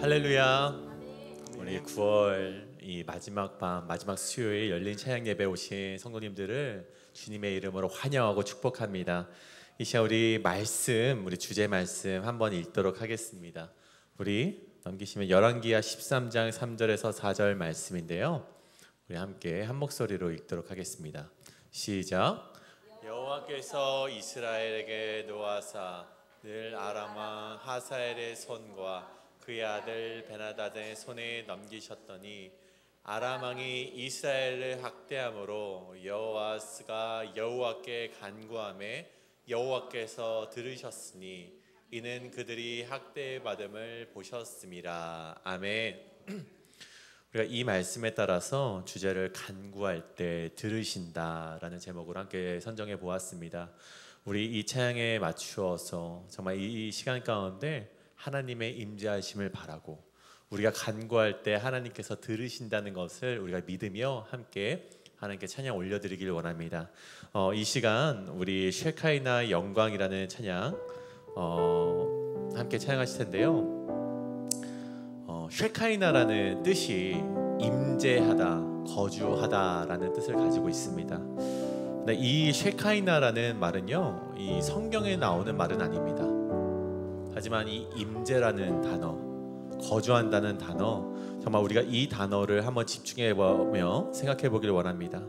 할렐루야. 우리 9월 이 마지막 밤, 마지막 수요일 열린 찬양 예배 오신 성도님들을 주님의 이름으로 환영하고 축복합니다. 이 시간 우리 말씀, 우리 주제 말씀 한번 읽도록 하겠습니다. 우리 넘기시면 열왕기하 13장 3절에서 4절 말씀인데요, 우리 함께 한 목소리로 읽도록 하겠습니다. 시작. 여호와께서 이스라엘에게 노하사 늘 아람 왕 하사엘의 손과 그의 아들 베나다드의 손에 넘기셨더니 아람 왕이 이스라엘을 학대함으로 여호아스가 여호와께 간구하매 여호와께서 들으셨으니 이는 그들이 학대받음을 보셨음이라. 아멘. 우리가 이 말씀에 따라서 주제를 간구할 때 들으신다라는 제목으로 함께 선정해 보았습니다. 우리 이 찬양에 맞추어서 정말 이 시간 가운데 하나님의 임재하심을 바라고 우리가 간구할 때 하나님께서 들으신다는 것을 우리가 믿으며 함께 하나님께 찬양 올려드리길 원합니다. 이 시간 우리 쉐카이나 영광이라는 찬양 함께 찬양하실 텐데요. 쉐카이나라는 뜻이 임재하다, 거주하다라는 뜻을 가지고 있습니다. 근데 이 쉐카이나라는 말은요, 이 성경에 나오는 말은 아닙니다. 하지만 이 임재라는 단어, 거주한다는 단어, 정말 우리가 이 단어를 한번 집중해보며 생각해 보길 원합니다.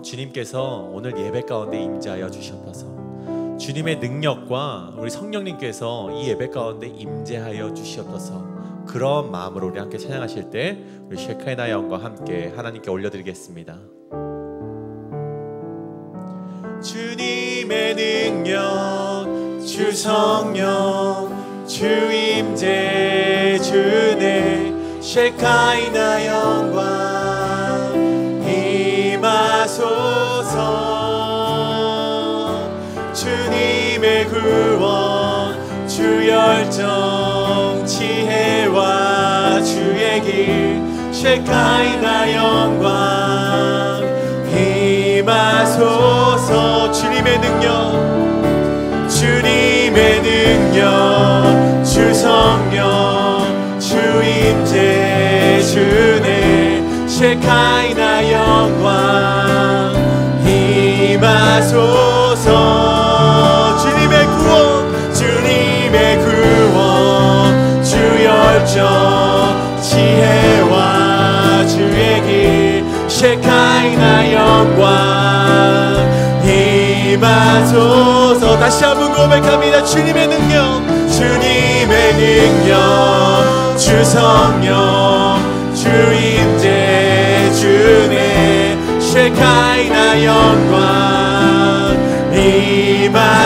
주님께서 오늘 예배 가운데 임재하여 주시옵소서. 주님의 능력과 우리 성령님께서 이 예배 가운데 임재하여 주시옵소서. 그런 마음으로 우리 함께 찬양하실 때 우리 쉐카이나 영과 함께 하나님께 올려드리겠습니다. 주님의 능력, 주 성령, 주 임재, 주네 쉐카이나 영광 임하소서. 주님의 구원, 주 열정, 지혜와 주의 길 쉐카이나 영광 임하소서. 주님의 능력, 주님의 능력, 주 성령, 주 임재, 주네 쉐카이나 영광 임하소서. 주님의 구원, 주님의 구원, 주 열정, 지혜와 주의 길 쉐카이나 영광 임하소서. 다시 한번 고백합니다. 주님의 능력, 주님의 능력, 주 성령, 주 임재, 주네 쉐카이나 영광 임하소서.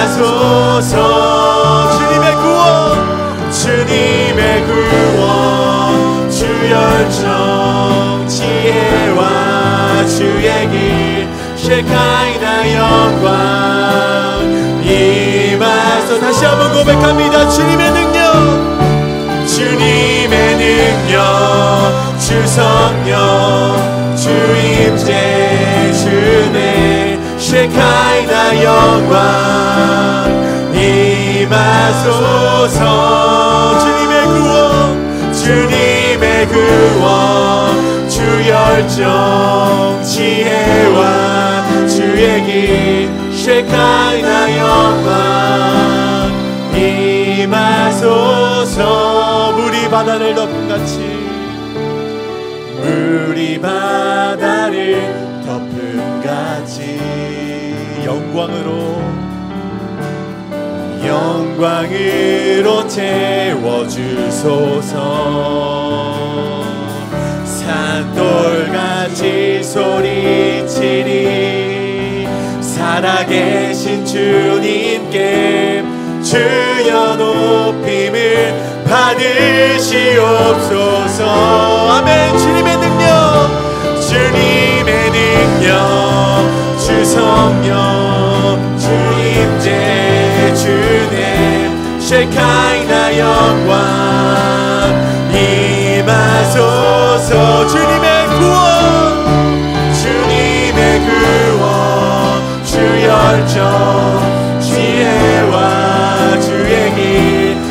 주님의 구원, 주님의 구원, 주 열정, 지혜와 주의 길 쉐카이나 영광 임하소서. 다시 한번 고백합니다. 주님의 능력, 주님의 능력, 주 성령, 주 임재, 주네 쉐카이나 영광 임하소서. 주님의 구원, 주님의 구원, 주 열정, 지혜와 주의 길 쉐카이나 영광 임하소서. 물이 바다를 덮음같이, 물이 바다를 덮음같이 영광으로, 영광으로 채워주소서. 산돌같이 소리치리 살아계신 주님께 주여 높임을 받으시옵소서. 아멘. 주님의 능력, 주님의 능력, 주 성령, 주 임재, 주네 쉐카이나 영광 임하소서. 주님의 구원, 주님의 구원, 주 열정, 지혜와 주의 길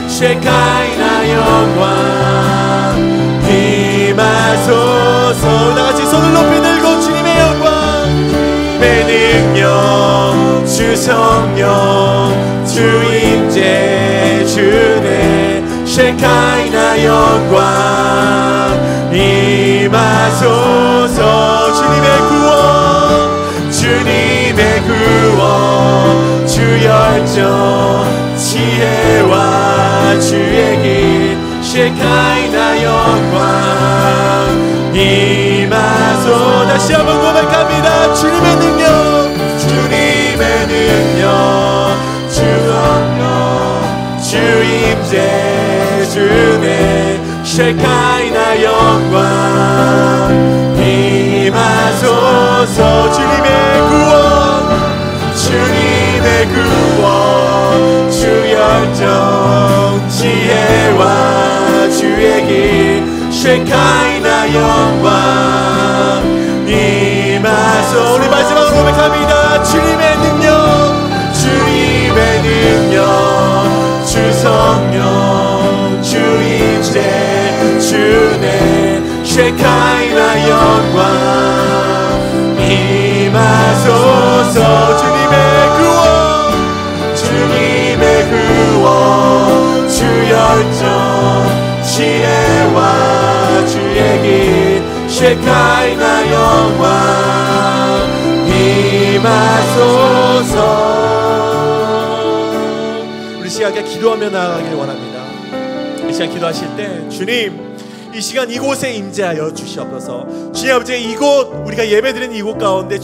쉐카이나 영광 셰카이나 영광 임하소서. 주님의 구원, 주님의 구원, 주 열정 지혜와 주의 길 셰카이나 영광 임하소서. 다시 한번 고백합니다. 주님의 능력, 주님의 능력, 주 성령, 주 임재, 주의 셰카이나 영광 임하소서. 주님의 구원, 주님의 구원, 주 열정 지혜와 주의 길 셰카이나 영광 임하소서. 우리 마지막으로 고백합니다. 주님의 능력, 주님의 능력, 주 성령, 주 임재, 주의 셰카이나 영광 임하소서. 주님의 구원, 주님의 구원, 주 열정 지혜와 주의 길 셰카이나 영광 임하소서. 우리 시간에 기도하며 나아가길 원합니다. 이 시간 기도하실 때 주님, 이 시간 이곳에 임재하여 주시옵소서. 주님 아버지, 이곳 우리가 예배드리는 이곳 가운데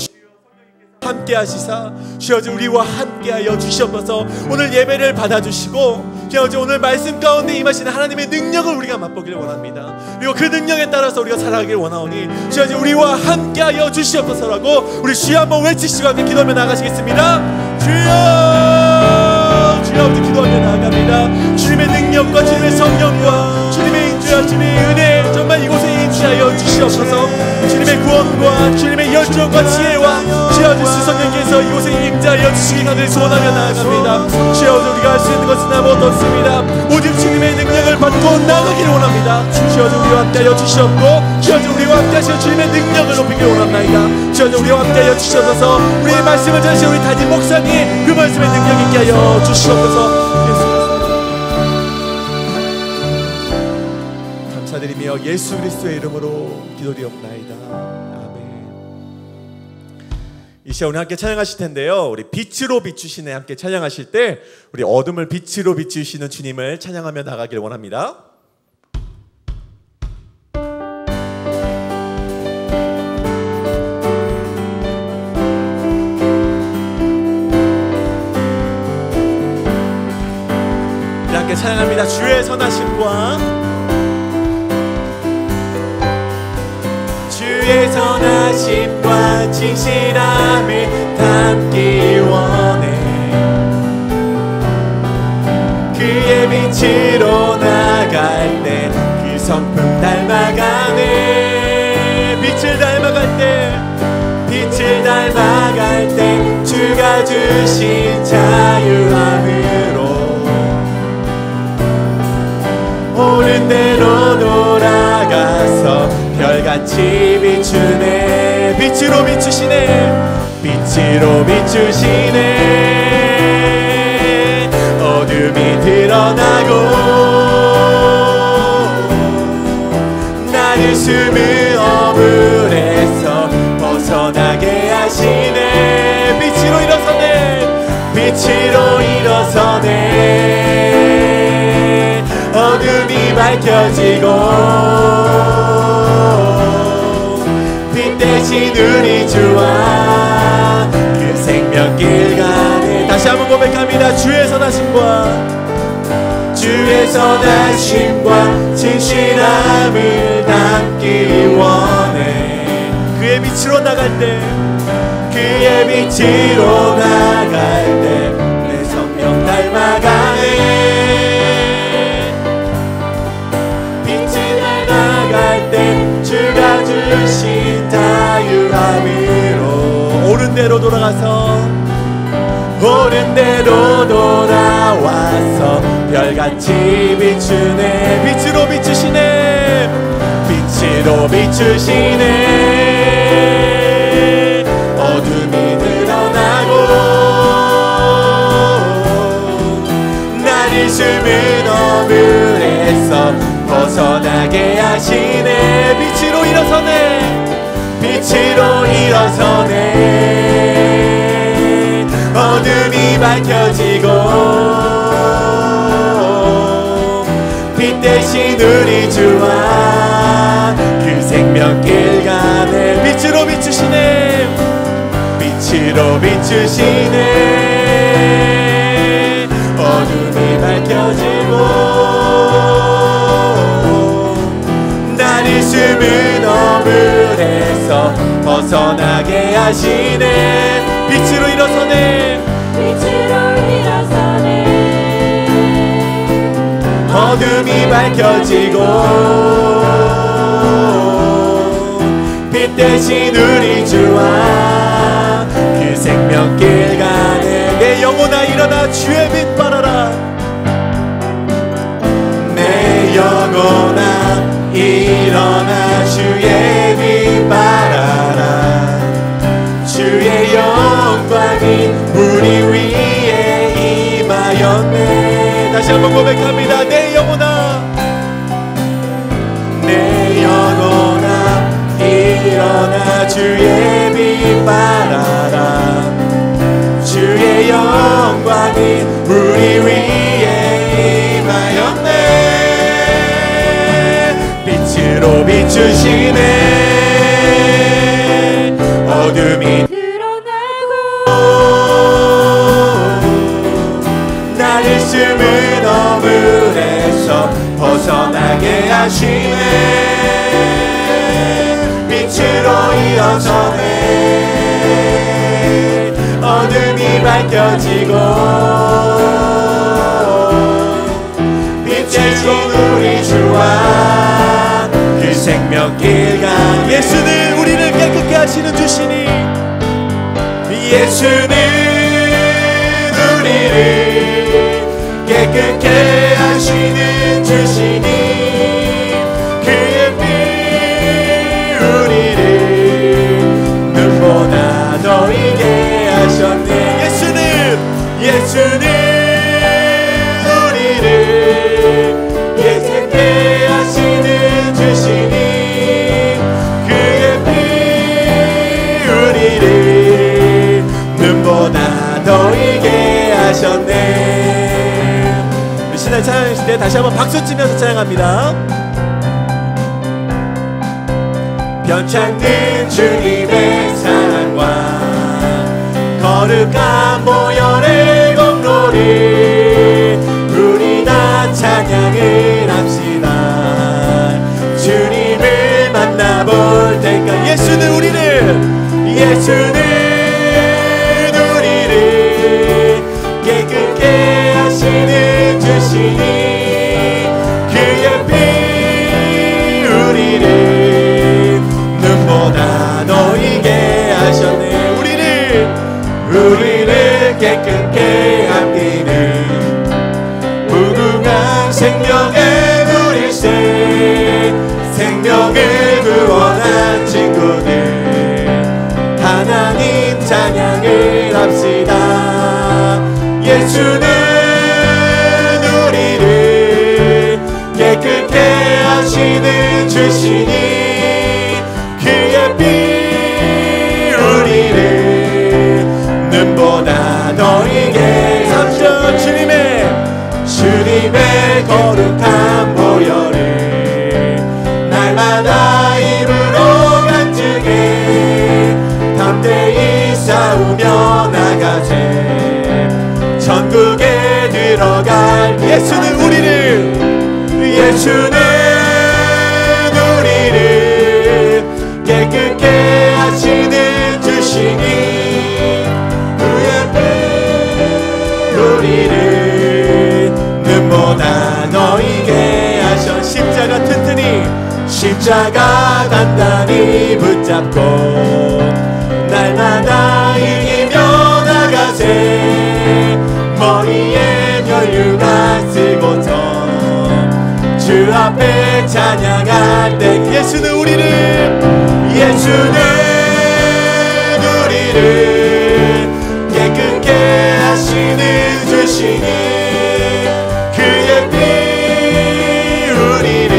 함께 하시사 주여 우리와 함께하여 주시옵소서. 오늘 예배를 받아주시고 주여 오늘 말씀 가운데 임하시는 하나님의 능력을 우리가 맛보기를 원합니다. 그리고 그 능력에 따라서 우리가 살아가길 원하오니 주여 우리와 함께하여 주시옵소서라고 우리 주여 한번 외치시고 함께 기도하며 나가시겠습니다. 주여, 주여 아버지 기도하며 나아갑니다. 주님의 능력과 주님의 성령과 주님의 인주와 주님의 은혜 정말 이곳에 임재하여 주시옵소서. 주님의 구원과 주님의 열정과 지혜와 주여 주성령께서 이곳에 임재하여 주시기 간절히 소원하며 나아갑니다. 주여 우리가 할 수 있는 것은 아무것도 없습니다. 오직 주님의 능력을 받고 나아가기를 원합니다. 주여 우리와 함께하여 주시옵고 주여 우리와 함께하시는 주님의 능력을 높이기를 원합니다. 주여 우리와 함께하여 주시옵소서. 우리의 말씀을 전하신 우리 담임 목사님 그 말씀의 능력 있게 하여 주시옵소서. 감사드리며 예수 그리스도의 이름으로 기도드리옵나이다. 이 시간 오늘 함께 찬양하실 텐데요. 우리 빛으로 비추시네 함께 찬양하실 때 우리 어둠을 빛으로 비추시는 주님을 찬양하며 나가길 원합니다. 함께 찬양합니다. 주의 선하심과 주의 선하심과 진실함을 담기 원해. 그의 빛으로 나갈 때 그 성품 닮아가네. 빛을 닮아갈 때 빛을 닮아갈 때 주가 주신 자유함으로 옳은 대로 돌아가서 별같이 비추네. 빛으로 비추시네. 빛으로 비추시네. 어둠이 드러나고 나를 숨은 어물에서 벗어나게 하시네. 빛으로 일어서네. 빛으로 일어서네. 어둠이 밝혀지고 빛 대신 우리 주와 그 생명길 가네. 다시 한번 고백합니다. 주의 선하심과 주의 선하심과 진실함을 담기 원해. 그의 빛으로 나갈 때 그의 빛으로 나갈 때 내 성령 닮아가네. 주가 주신 자유함으로 옳은 대로 돌아가서 옳은 대로 돌아와서 별같이 비추네. 빛으로 비추시네. 빛으로 비추시네. 어둠이 드러나고 나를 숨은 어물에 하시네. 빛으로 일어서네. 빛으로 일어서네. 어둠이 밝혀지고 빛 대신 우리 주와 그 생명길 가네. 빛으로 비추시네. 빛으로 비추시네. 어둠이 밝혀지고 나를 숨은 어물에서 벗어나게 하시네. 빛으로 일어서네. 빛으로 일어서네. 어둠이 밝혀지고 빛 대신 우리 주와 그 생명길 가네. 내 영혼아 일어나 주의 빛 발하라. 내 영혼아 일어나 주의 빛 발하라. 주의 영광이 우리 위에 임하였네. 다시 한번 고백합니다. 내 영혼아, 내 영혼아 일어나 주의 빛 발하라. 주의 영광이 우리 위에 임하였네. 빛으로 비추시네. 어둠이 드러나고 나를 숨은 어물에서 벗어나게 하시네. 빛으로 일어서네. 어둠이 밝혀지고 빛 대신 우리 주와 그 생명길 가. 예수는 우리를 깨끗게 하시는 주시니. 예수는 우리를 깨끗게 하시는 주시니. 그의 피 우리를 눈보다 더 이게 하셨네. 예수는 우리를 깨끗게 하시는 주시니. 그의 피 우리를 눈보다 더 이게 하셨네. 신앙 찬양하실 때 다시 한번 박수 치면서 찬양합니다. 변찮는 주님의 사랑과 거룩한 보혈의 공로를 우리 다 찬양을 합시다. 주님을 만나볼 때까지. 예수는 우리를 깨끗게 하시는 주시니. 그의 피 우리를 눈보다 너희게 하셨네. 우리를 깨끗게 함기는 무궁한 생명의 물일새. 생명을 구원한 친구들 하나님 찬양을 합시다. 예수는 우리를 깨끗게 하시는 주시니. 그의 피 우리를 눈보다 너희게 삼천. 주님의 거룩한 보혈을 날마다 입으로 간증해 담대히 싸우며 나가세. 천국에 들어갈. 예수는 우리를 깨끗게 하시는 주시니. 우리를 눈보다 너희게 하셔. 십자가 단단히 붙잡고 날마다 이기며 나가세. 머리에 멸류관 쓰고서 주 앞에 찬양할 때. 예수는 우리를 깨끗게 하시는 주시니. 그의 피 우리를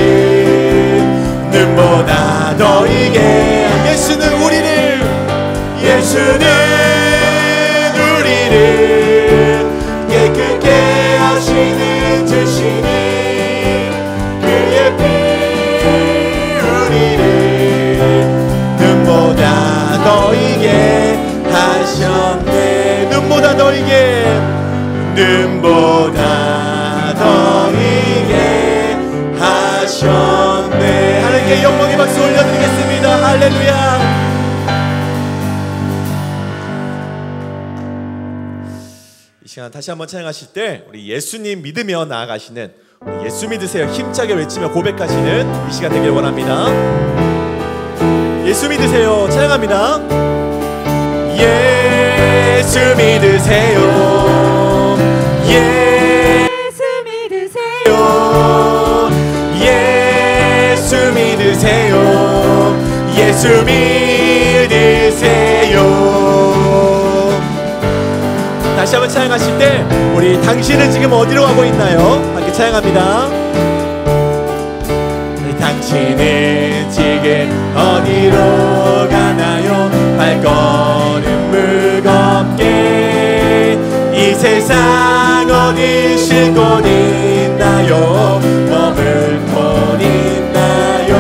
예수는 우리를 깨끗게 하시는 주시니 그의 피 우리를 눈보다 더 이게 하셨네. 눈보다 더 이게 눈보다 더 이게 하셨네. 하나님께 영광의 박수 올려드리겠습니다. 할렐루야. 이 시간 다시 한번 찬양하실 때 우리 예수님 믿으며 나아가시는 우리 예수 믿으세요 힘차게 외치며 고백하시는 이 시간 되길 원합니다. 예수 믿으세요 찬양합니다. 예수 믿으세요. 예수 믿으세요. 예수 믿으세요. 예수 믿으세요. 다시 한번 찬양하실 때 우리 당신은 지금 어디로 가고 있나요? 함께 찬양합니다. 당신은 지금 어디로 가나요? 발걸음 무겁게 이 세상 어디 쉴 곳 있나요? 머물 곳 있나요?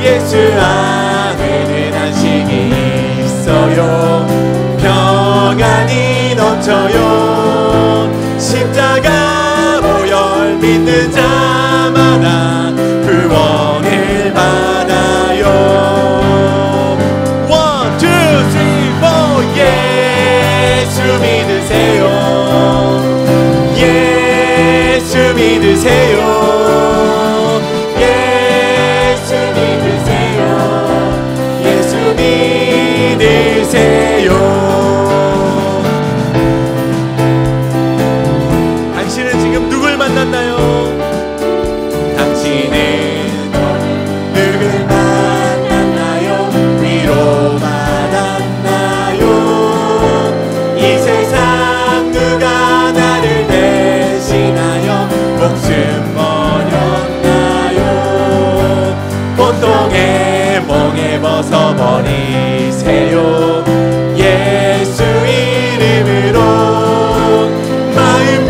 예수 안에는 안식이 있어요. 평안이 넘쳐요. 십자가 보혈 믿는 자마다 구원을 받아요. One, two, three, four. 예수 믿으세요. 예수 믿으세요. 예수 믿으세요. 예수 믿으세요. 당신은 지금 누굴 만났나요? 당신은 누굴 만났나요? 위로받았나요? 이 세상 누가 나를 대신하여 목숨 버렸나요? 고통의 멍에 벗어버리세요. 예수 이름으로 마음 문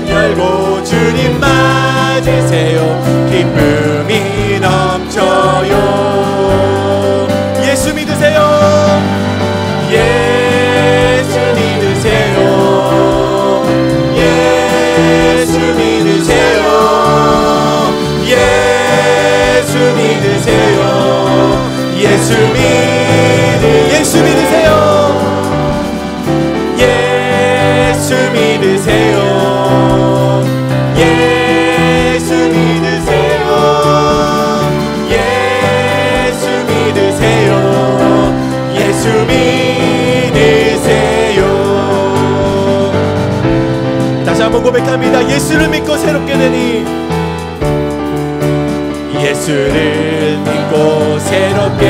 열고 주님 맞으세요. 기쁨이 넘쳐요. 예수 믿으세요. 예수 믿으세요. 예수 믿으세요. 예수 믿으세요. 예수 믿으세요. 예수 믿으세요. 예수 믿으세요. 예수 믿으세요. 예수 믿으세요. 예수 믿으세요. 다시 한번 고백합니다. 예수를 믿고 새롭게 되니 예수를 믿고 새롭게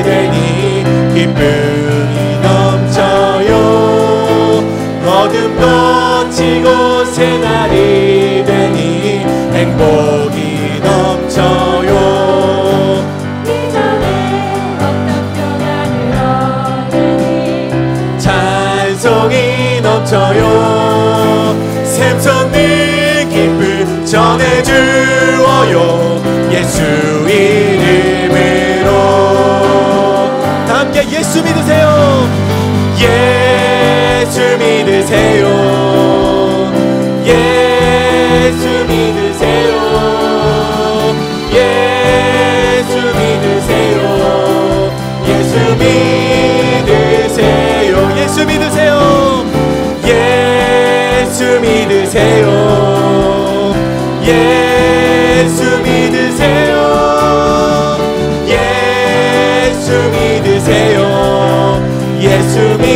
되니 기쁨이 넘쳐요. 어둠 거치고 새날이 되니 행복이 넘쳐요. 이전에 없던 평안을 얻으니 찬송이 넘쳐요. 샘솟는 기쁨 전해주어요. 예수 이름으로 다 함께 예수 믿으세요. 예수 믿으세요. 예수 믿으세요. 예수 믿으세요. 예수 믿으세요. 예수 믿으세요. 예수 믿으세요. 예수 믿으세요. 예수 믿으세요. 예수 믿으세요.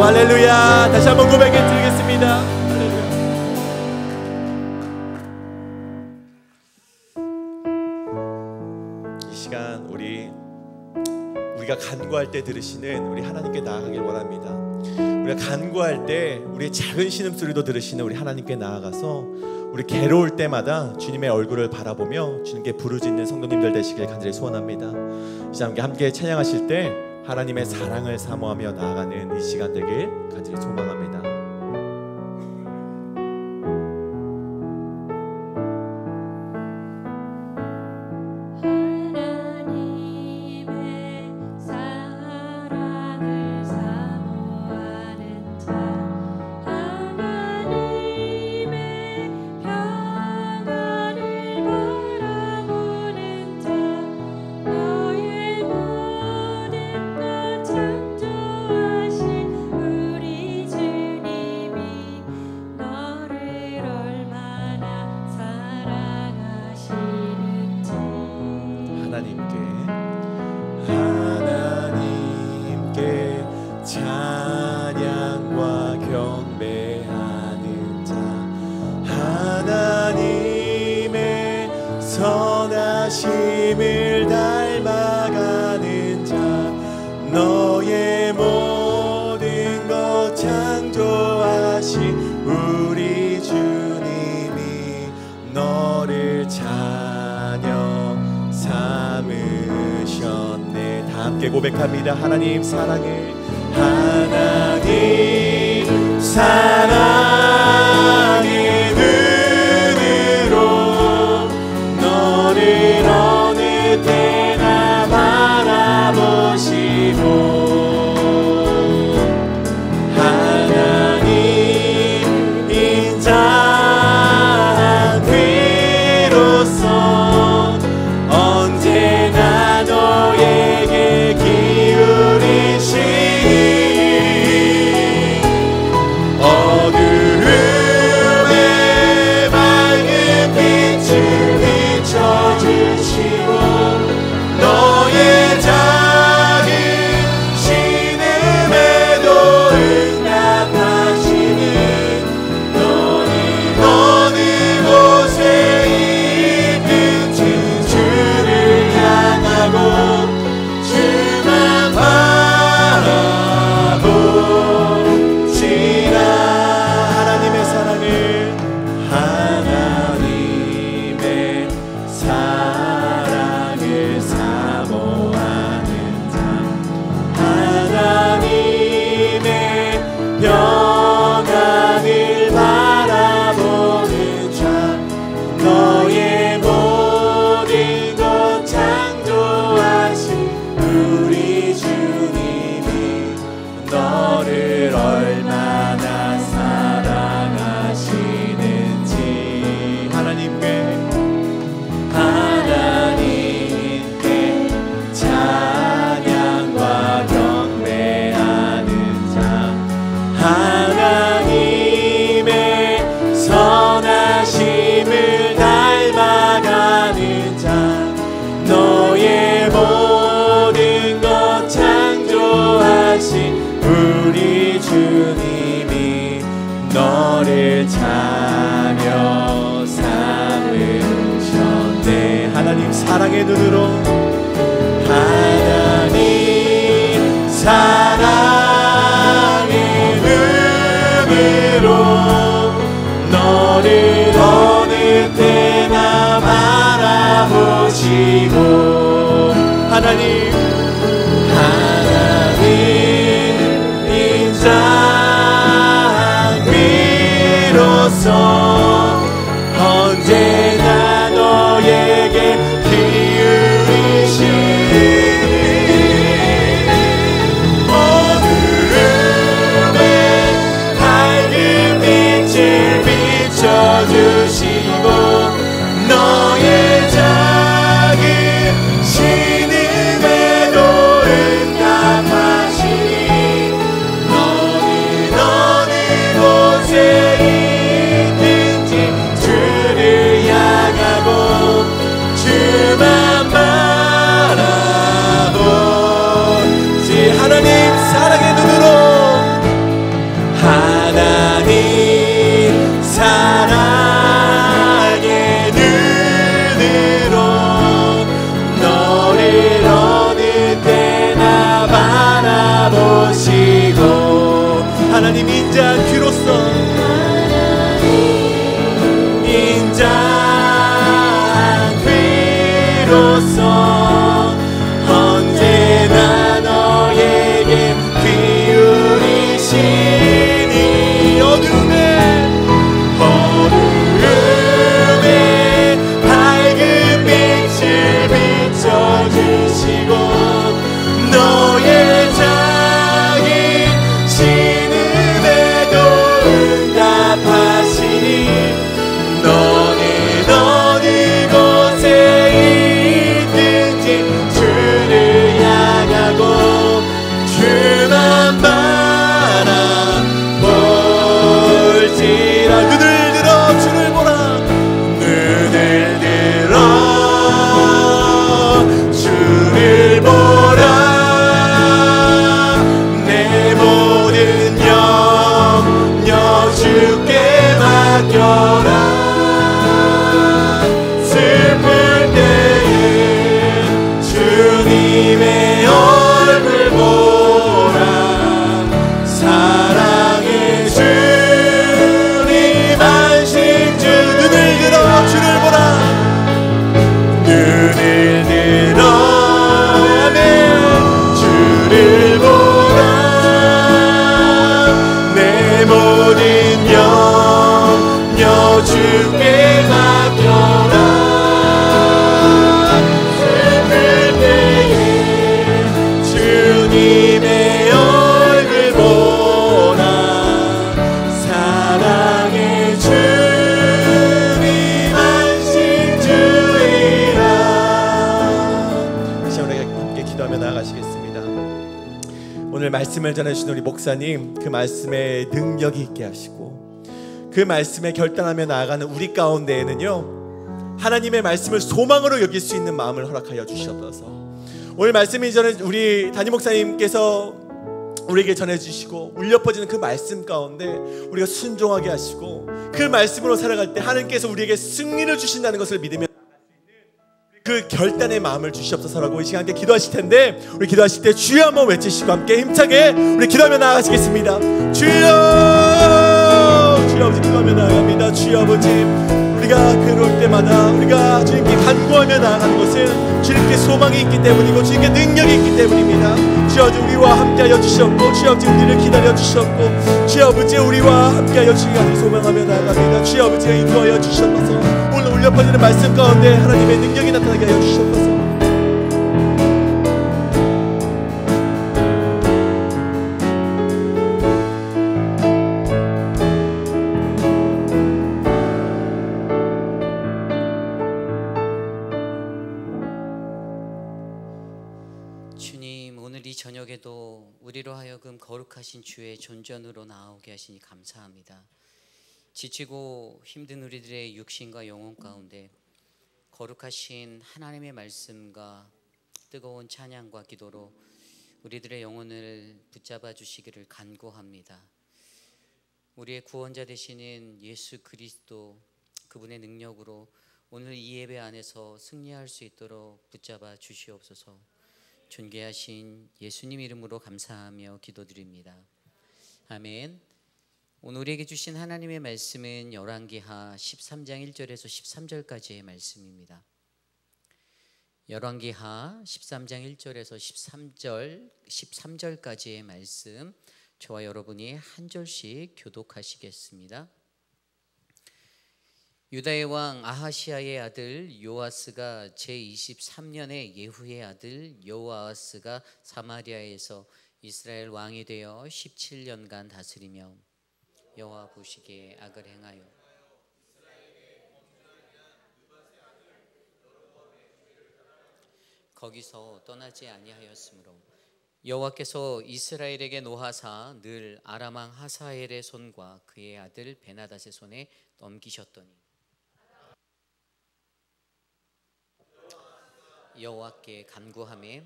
할렐루야. 다시 한번 고백해 드리겠습니다. 할렐루야. 이 시간 우리가 간구할 때 들으시는 우리 하나님께 나아가길 원합니다. 우리가 간구할 때 우리의 작은 신음소리도 들으시는 우리 하나님께 나아가서 우리 괴로울 때마다 주님의 얼굴을 바라보며 주님께 부르짖는 성도님들 되시길 간절히 소원합니다. 이 시간 함께 찬양하실 때 하나님의 사랑을 사모하며 나아가는 이 시간 되길 간절히 소망합니다. 하나님께 찬양과 경배하는 자, 하나님의 선하심을 닮아가는 자, 너의 모든 것 창조하신 우리 주님이 너를 자녀 삼으셨네. 다 함께 고백합니다. 하나님 사랑을, 하나님 사랑의 눈으로 너를 어느 때나 바라보시고, 하나님 인자한 귀로서 언제나 너에게 기울이시니 어두움에 밝은 빛을 비춰주시고 너의 작은 신음에도 응답하시는 너는 어느 곳에 있든 주를 향하고 주만 바라보시라. 하나님의 사랑을, 하나님의 사랑을 사모하는 자, 하나님의 평안을 바라보는 자, 너의 모든 것 창조하신 우리 주님이 너를 얼마나 사랑하시는지, 하나님께 찬양과 경배하는 자, 하나님의 선하심을 닮아가는 자, 너의 모든 것 창조하신 우리 주님이 너를 자녀 삼으셨네. 하나님 사랑의 눈으로, 하나님 사랑의 눈으로 너를 어느 때나 바라보시고, 하나님 인자한 귀로서 언제나 너에게 기울이시니 어두움에 밝은 빛을 비춰주시고 너의 작은 신음에 주께 맡겨라. 슬플 때에 주님의 얼굴 보라. 사랑의 주님 안식 주이라. 이 시간 우리가 함께 기도하며 나아가시겠습니다. 오늘 말씀을 전해주신 우리 목사님, 그 말씀에 능력이 있게 하시고 그 말씀에 결단하며 나아가는 우리 가운데에는요, 하나님의 말씀을 소망으로 여길 수 있는 마음을 허락하여 주시옵소서. 오늘 말씀이 전에 우리 담임 목사님께서 우리에게 전해주시고 울려 퍼지는 그 말씀 가운데 우리가 순종하게 하시고 그 말씀으로 살아갈 때 하나님께서 우리에게 승리를 주신다는 것을 믿으며 그 결단의 마음을 주시옵소서라고 이 시간 함께 기도하실 텐데, 우리 기도하실 때 주여 한번 외치시고 함께 힘차게 우리 기도하며 나아가시겠습니다. 주여, 주여 아버지 기도하며 나아갑니다. 주여 아버지, 우리가 괴로울 때마다 우리가 주님께 간구하며 나아가는 것은 주님께 소망이 있기 때문이고 주님께 능력이 있기 때문입니다. 주여 아버지 우리와 함께하여 주셨고, 주여 아버지 우리를 기다려 주셨고, 주여 아버지 우리와 함께하여 주시기를 소망하며 나아갑니다. 주여 아버지 인도하여 주셨소서. 오늘 울려 퍼지는 말씀 가운데 하나님의 능력이 나타나게 하여 주셨소서. 주님, 오늘 이 저녁에도 우리로 하여금 거룩하신 주의 존전으로 나오게 하시니 감사합니다. 지치고 힘든 우리들의 육신과 영혼 가운데 거룩하신 하나님의 말씀과 뜨거운 찬양과 기도로 우리들의 영혼을 붙잡아 주시기를 간구합니다. 우리의 구원자 되시는 예수 그리스도, 그분의 능력으로 오늘 이 예배 안에서 승리할 수 있도록 붙잡아 주시옵소서. 존귀하신 예수님 이름으로 감사하며 기도드립니다. 아멘. 오늘 우리에게 주신 하나님의 말씀은 열왕기하 13장 1절에서 13절까지의 말씀입니다. 열왕기하 13장 1절에서 13절까지의 말씀, 저와 여러분이 한 절씩 교독하시겠습니다. 유다의 왕 아하시아의 아들 요아스가 제23년에 예후의 아들 여호아스가 사마리아에서 이스라엘 왕이 되어 17년간 다스리며 여호와 보시기에 악을 행하여 거기서 떠나지 아니하였으므로 여호와께서 이스라엘에게 노하사 늘 아람 왕 하사엘의 손과 그의 아들 베나닷의 손에 넘기셨더니 여호와께 간구하매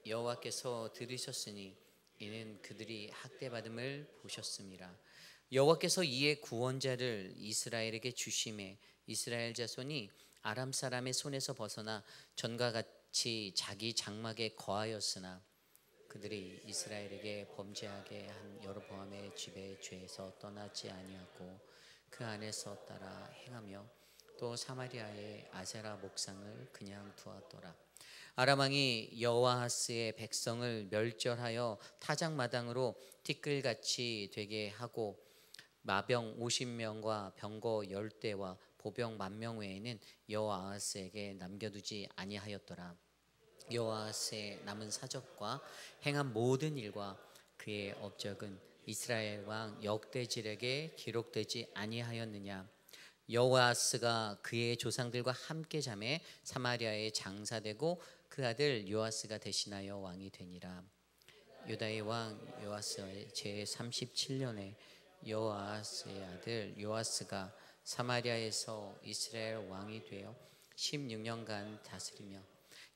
여호와께서 들으셨으니 이는 그들이 학대받음을 보셨음이라. 여호와께서 이에 구원자를 이스라엘에게 주심에 이스라엘 자손이 아람 사람의 손에서 벗어나 전과 같이 자기 장막에 거하였으나 그들이 이스라엘에게 범죄하게 한 여로보암의 집의 죄에서 떠나지 아니하고 그 안에서 따라 행하며 또 사마리아의 아세라 목상을 그냥 두었더라. 아람 왕이 여호아스의 백성을 멸절하여 타작마당으로 티끌같이 되게 하고 마병 50명과 병거 10대와 보병 10,000 외에는 여호아스에게 남겨두지 아니하였더라. 여호아스의 남은 사적과 행한 모든 일과 그의 업적은 이스라엘 왕 역대질에게 기록되지 아니하였느냐. 여호아스가 그의 조상들과 함께 잠에 사마리아에 장사되고 그 아들 요아스가 대신하여 왕이 되니라. 유다의 왕 요아스의 제37년에 여호아스의 아들 요아스가 사마리아에서 이스라엘 왕이 되어 16년간 다스리며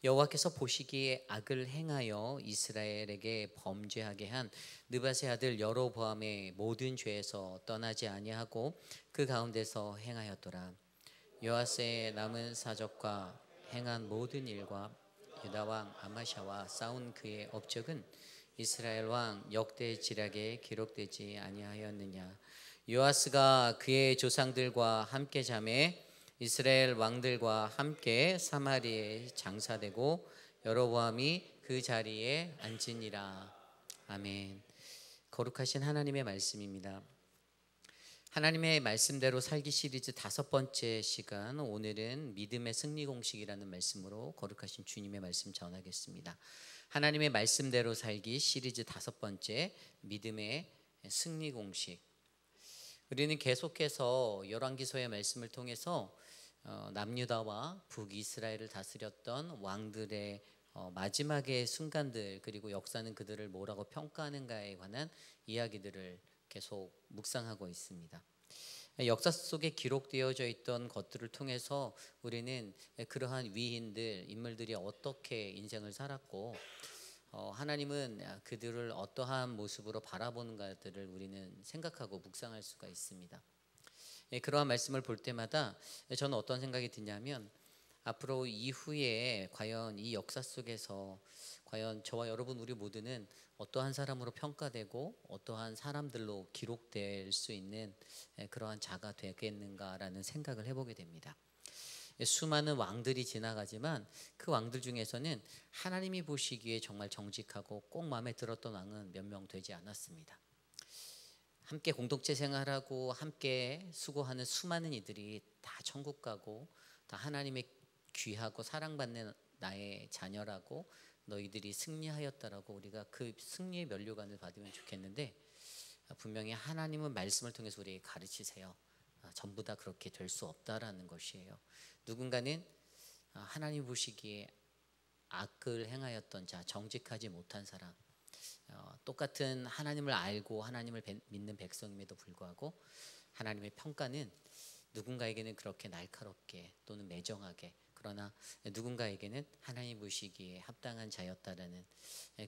여호와께서 보시기에 악을 행하여 이스라엘에게 범죄하게 한 느밧의 아들 여로보암의 모든 죄에서 떠나지 아니하고 그 가운데서 행하였더라. 요아스의 남은 사적과 행한 모든 일과 유다 왕 아마샤와 싸운 그의 업적은 이스라엘 왕 역대지략에 기록되지 아니하였느냐. 요아스가 그의 조상들과 함께 잠에 이스라엘 왕들과 함께 사마리아에 장사되고 여로보암이 그 자리에 앉으니라. 아멘. 거룩하신 하나님의 말씀입니다. 하나님의 말씀대로 살기 시리즈 5번째 시간, 오늘은 믿음의 승리 공식이라는 말씀으로 거룩하신 주님의 말씀 전하겠습니다. 하나님의 말씀대로 살기 시리즈 5번째, 믿음의 승리 공식. 우리는 계속해서 열왕기서의 말씀을 통해서 남유다와 북이스라엘을 다스렸던 왕들의 마지막의 순간들, 그리고 역사는 그들을 뭐라고 평가하는가에 관한 이야기들을 계속 묵상하고 있습니다. 역사 속에 기록되어져 있던 것들을 통해서 우리는 그러한 위인들, 인물들이 어떻게 인생을 살았고 하나님은 그들을 어떠한 모습으로 바라보는가들을 우리는 생각하고 묵상할 수가 있습니다. 그러한 말씀을 볼 때마다 저는 어떤 생각이 드냐면, 앞으로 이후에 과연 이 역사 속에서 과연 저와 여러분 우리 모두는 어떠한 사람으로 평가되고 어떠한 사람들로 기록될 수 있는 그러한 자가 되겠는가라는 생각을 해보게 됩니다. 수많은 왕들이 지나가지만 그 왕들 중에서는 하나님이 보시기에 정말 정직하고 꼭 마음에 들었던 왕은 몇 명 되지 않았습니다. 함께 공동체 생활하고 함께 수고하는 수많은 이들이 다 천국 가고 다 하나님의 귀하고 사랑받는 나의 자녀라고 너희들이 승리하였다라고 우리가 그 승리의 면류관을 받으면 좋겠는데, 분명히 하나님은 말씀을 통해서 우리에게 가르치세요. 전부 다 그렇게 될 수 없다라는 것이에요. 누군가는 하나님 보시기에 악을 행하였던 자, 정직하지 못한 사람, 똑같은 하나님을 알고 하나님을 믿는 백성임에도 불구하고 하나님의 평가는 누군가에게는 그렇게 날카롭게 또는 매정하게, 그러나 누군가에게는 하나님 보시기에 합당한 자였다라는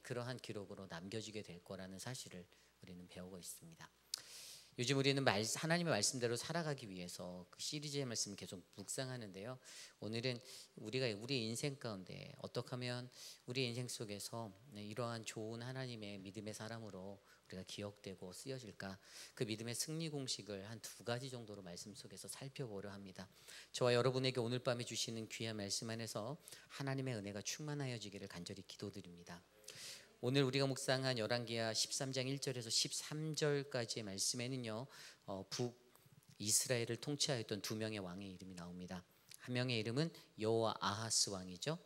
그러한 기록으로 남겨지게 될 거라는 사실을 우리는 배우고 있습니다. 요즘 우리는 하나님의 말씀대로 살아가기 위해서 그 시리즈의 말씀을 계속 묵상하는데요. 오늘은 우리가 우리의 인생 가운데 어떻게 하면 우리의 인생 속에서 이러한 좋은 하나님의 믿음의 사람으로 우리가 기억되고 쓰여질까, 그 믿음의 승리 공식을 한 2가지 정도로 말씀 속에서 살펴보려 합니다. 저와 여러분에게 오늘 밤에 주시는 귀한 말씀 안에서 하나님의 은혜가 충만하여지기를 간절히 기도드립니다. 오늘 우리가 묵상한 열왕기하 13장 1절에서 13절까지의 말씀에는요, 북이스라엘을 통치하였던 2명의 왕의 이름이 나옵니다. 한 명의 이름은 여호아하스 왕이죠.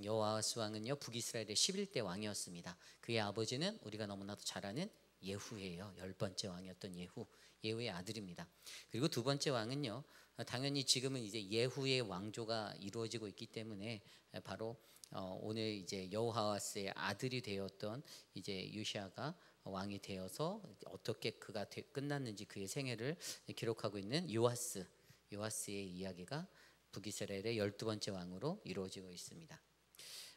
여호아하스 왕은요, 북이스라엘의 11대 왕이었습니다. 그의 아버지는 우리가 너무나도 잘 아는 예후예요. 10번째 왕이었던 예후의 아들입니다. 그리고 2번째 왕은요, 당연히 지금은 이제 예후의 왕조가 이루어지고 있기 때문에 바로 오늘 이제 여호아하스의 아들이 되었던 이제 요시아가 왕이 되어서 어떻게 그가 끝났는지 그의 생애를 기록하고 있는 요아스의 이야기가 북이스라엘의 12번째 왕으로 이루어지고 있습니다.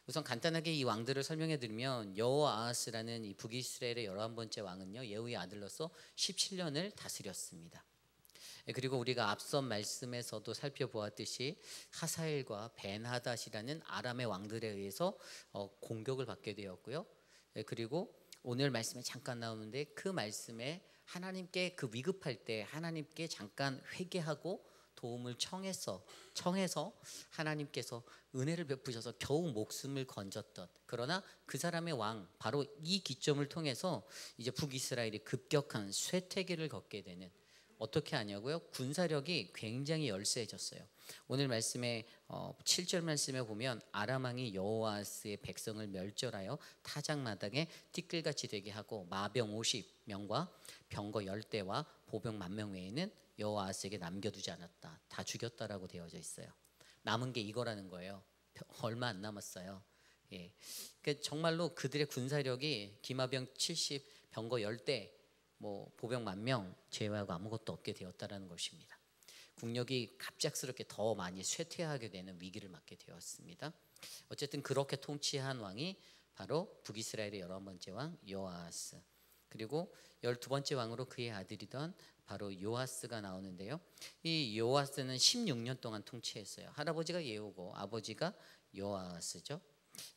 우선 간단하게 이 왕들을 설명해 드리면, 여호아하스라는 이 북이스라엘의 11번째 왕은요, 예후의 아들로서 17년을 다스렸습니다. 그리고 우리가 앞선 말씀에서도 살펴보았듯이 하사엘과 벤하닷이라는 아람의 왕들에 의해서 공격을 받게 되었고요. 그리고 오늘 말씀에 잠깐 나오는데, 그 말씀에 하나님께 그 위급할 때 하나님께 잠깐 회개하고 도움을 청해서 하나님께서 은혜를 베푸셔서 겨우 목숨을 건졌던, 그러나 그 사람의 왕, 바로 이 기점을 통해서 이제 북이스라엘이 급격한 쇠퇴기를 걷게 되는, 어떻게 하냐고요? 군사력이 굉장히 열세해졌어요. 오늘 말씀에 7절 말씀에 보면 아람 왕이 여호아스의 백성을 멸절하여 타작마당에 띠끌같이 되게 하고 마병 50명과 병거 10대와 보병 10,000명 외에는 여호아스에게 남겨두지 않았다. 다 죽였다라고 되어져 있어요. 남은 게 이거라는 거예요. 얼마 안 남았어요. 예. 그러니까 정말로 그들의 군사력이 기마병 70, 병거 10대, 보병 10,000명 제외하고 아무것도 없게 되었다라는 것입니다. 국력이 갑작스럽게 더 많이 쇠퇴하게 되는 위기를 맞게 되었습니다. 어쨌든 그렇게 통치한 왕이 바로 북이스라엘의 11번째 왕 여호아하스, 그리고 12번째 왕으로 그의 아들이던 바로 요아스가 나오는데요. 이 요아스는 16년 동안 통치했어요. 할아버지가 예후고 아버지가 요아스죠.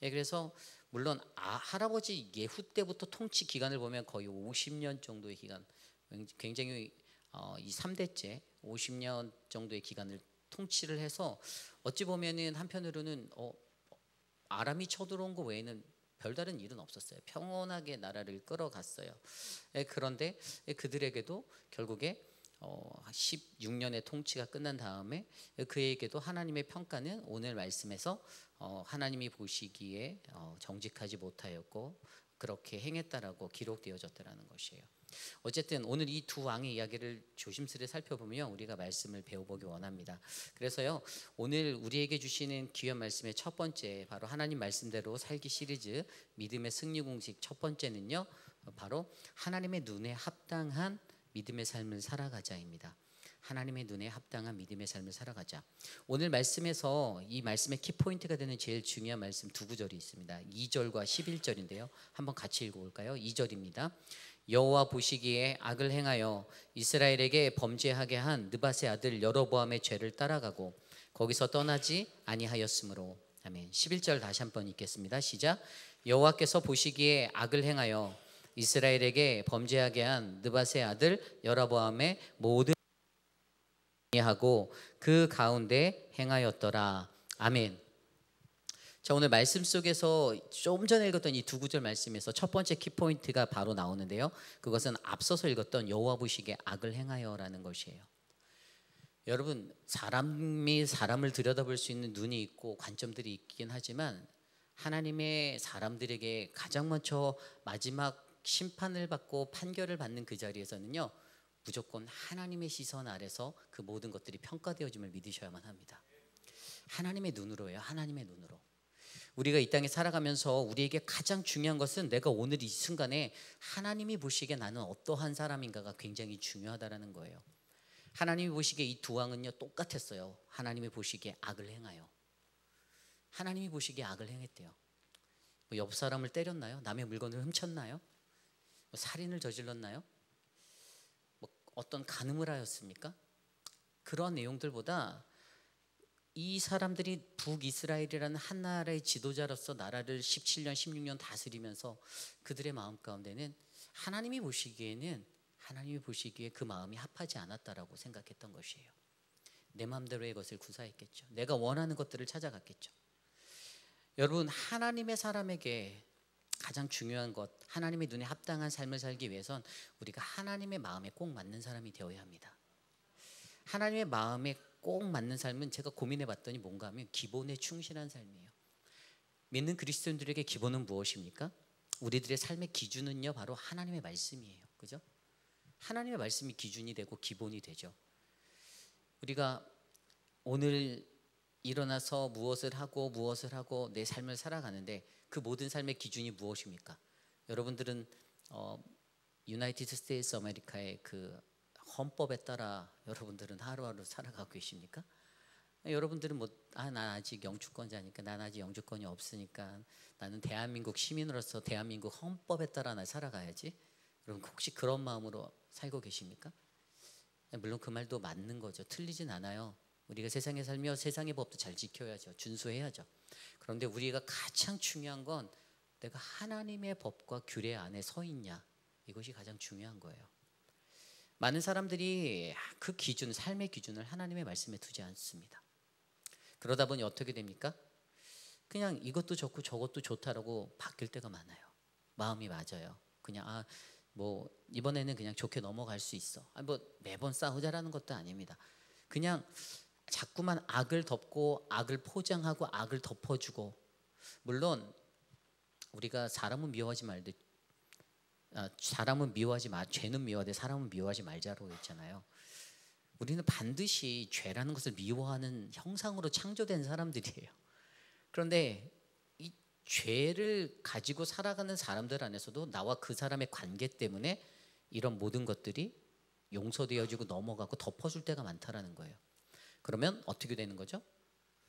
예, 그래서 물론 할아버지 예후 때부터 통치 기간을 보면 거의 50년 정도의 기간, 굉장히 이 3대째 50년 정도의 기간을 통치를 해서, 어찌 보면은 한편으로는 아람이 쳐들어온 거 외에는 별다른 일은 없었어요. 평온하게 나라를 끌어갔어요. 그런데 그들에게도 결국에 16년의 통치가 끝난 다음에 그에게도 하나님의 평가는 오늘 말씀에서 하나님이 보시기에 정직하지 못하였고 그렇게 행했다라고 기록되어졌다라는 것이에요. 어쨌든 오늘 이 두 왕의 이야기를 조심스레 살펴보면 우리가 말씀을 배워보기 원합니다. 그래서요, 오늘 우리에게 주시는 귀한 말씀의 첫 번째, 바로 하나님 말씀대로 살기 시리즈 믿음의 승리 공식 첫 번째는요, 바로 하나님의 눈에 합당한 믿음의 삶을 살아가자입니다. 하나님의 눈에 합당한 믿음의 삶을 살아가자. 오늘 말씀에서 이 말씀의 키포인트가 되는 제일 중요한 말씀 두 구절이 있습니다. 2절과 11절인데요. 한번 같이 읽어볼까요? 2절입니다. 여호와 보시기에 악을 행하여 이스라엘에게 범죄하게 한 느밧의 아들 여로보암의 죄를 따라가고 거기서 떠나지 아니하였으므로. 아멘. 11절 다시 한번 읽겠습니다. 시작. 여호와께서 보시기에 악을 행하여 이스라엘에게 범죄하게 한 느밧의 아들 여로보암의 모든 하고 그 가운데 행하였더라. 아멘. 자, 오늘 말씀 속에서 좀 전에 읽었던 이 두 구절 말씀에서 첫 번째 키포인트가 바로 나오는데요. 그것은 앞서서 읽었던 여호와 보시기에 악을 행하여라는 것이에요. 여러분, 사람이 사람을 들여다볼 수 있는 눈이 있고 관점들이 있긴 하지만 하나님의 사람들에게 가장 먼저 마지막 심판을 받고 판결을 받는 그 자리에서는요, 무조건 하나님의 시선 아래서 그 모든 것들이 평가되어짐을 믿으셔야만 합니다. 하나님의 눈으로예요. 하나님의 눈으로. 우리가 이 땅에 살아가면서 우리에게 가장 중요한 것은 내가 오늘 이 순간에 하나님이 보시기에 나는 어떠한 사람인가가 굉장히 중요하다라는 거예요. 하나님이 보시기에 이 두 왕은요 똑같았어요. 하나님이 보시기에 악을 행하여. 하나님이 보시기에 악을 행했대요. 옆 사람을 때렸나요? 남의 물건을 훔쳤나요? 살인을 저질렀나요? 어떤 간음을 하였습니까? 그런 내용들보다 이 사람들이 북이스라엘이라는 한 나라의 지도자로서 나라를 17년, 16년 다스리면서 그들의 마음 가운데는 하나님이 보시기에 그 마음이 합하지 않았다라고 생각했던 것이에요. 내 마음대로의 것을 구사했겠죠. 내가 원하는 것들을 찾아갔겠죠. 여러분, 하나님의 사람에게 가장 중요한 것, 하나님의 눈에 합당한 삶을 살기 위해선 우리가 하나님의 마음에 꼭 맞는 사람이 되어야 합니다. 하나님의 마음에 꼭 맞는 삶은 제가 고민해 봤더니 뭔가 하면 기본에 충실한 삶이에요. 믿는 그리스도인들에게 기본은 무엇입니까? 우리들의 삶의 기준은요 바로 하나님의 말씀이에요. 그죠? 하나님의 말씀이 기준이 되고 기본이 되죠. 우리가 오늘 일어나서 무엇을 하고 내 삶을 살아가는데 그 모든 삶의 기준이 무엇입니까? 여러분들은 유나이티드 스테이츠 아메리카의 그 헌법에 따라 여러분들은 하루하루 살아가고 계십니까? 여러분들은 난 아직 영주권자니까, 난 아직 영주권이 없으니까, 나는 대한민국 시민으로서 대한민국 헌법에 따라 나 살아가야지. 여러분 혹시 그런 마음으로 살고 계십니까? 물론 그 말도 맞는 거죠. 틀리진 않아요. 우리가 세상에 살며 세상의 법도 잘 지켜야죠. 준수해야죠. 그런데 우리가 가장 중요한 건 내가 하나님의 법과 규례 안에 서 있냐, 이것이 가장 중요한 거예요. 많은 사람들이 그 기준, 삶의 기준을 하나님의 말씀에 두지 않습니다. 그러다 보니 어떻게 됩니까? 그냥 이것도 좋고 저것도 좋다라고 바뀔 때가 많아요. 마음이 맞아요. 그냥 이번에는 그냥 좋게 넘어갈 수 있어. 매번 싸우자라는 것도 아닙니다. 그냥 자꾸만 악을 덮고 악을 포장하고 악을 덮어주고, 물론 우리가 사람은 미워하지 말듯 죄는 미워하되 사람은 미워하지 말자로 했잖아요. 우리는 반드시 죄라는 것을 미워하는 형상으로 창조된 사람들이에요. 그런데 이 죄를 가지고 살아가는 사람들 안에서도 나와 그 사람의 관계 때문에 이런 모든 것들이 용서되어지고 넘어가고 덮어줄 때가 많다라는 거예요. 그러면 어떻게 되는 거죠?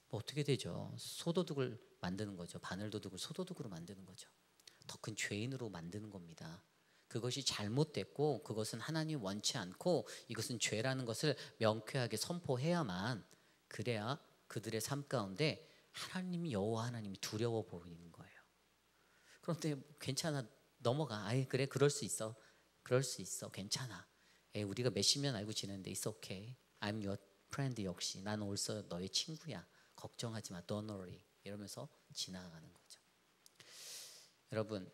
어떻게 되죠? 소도둑을 만드는 거죠. 바늘도둑을 소도둑으로 만드는 거죠. 더 큰 죄인으로 만드는 겁니다. 그것이 잘못됐고 그것은 하나님 원치 않고 이것은 죄라는 것을 명쾌하게 선포해야만, 그래야 그들의 삶 가운데 하나님이, 여호와 하나님이 두려워 보이는 거예요. 그런데 괜찮아, 넘어가. 그래, 그럴 수 있어, 괜찮아. 우리가 몇십 년 알고 지냈는데 it's okay. I'm your friend. 역시 난 올서 너의 친구야. 걱정하지 마. Don't worry. 이러면서 지나가는 거죠. 여러분,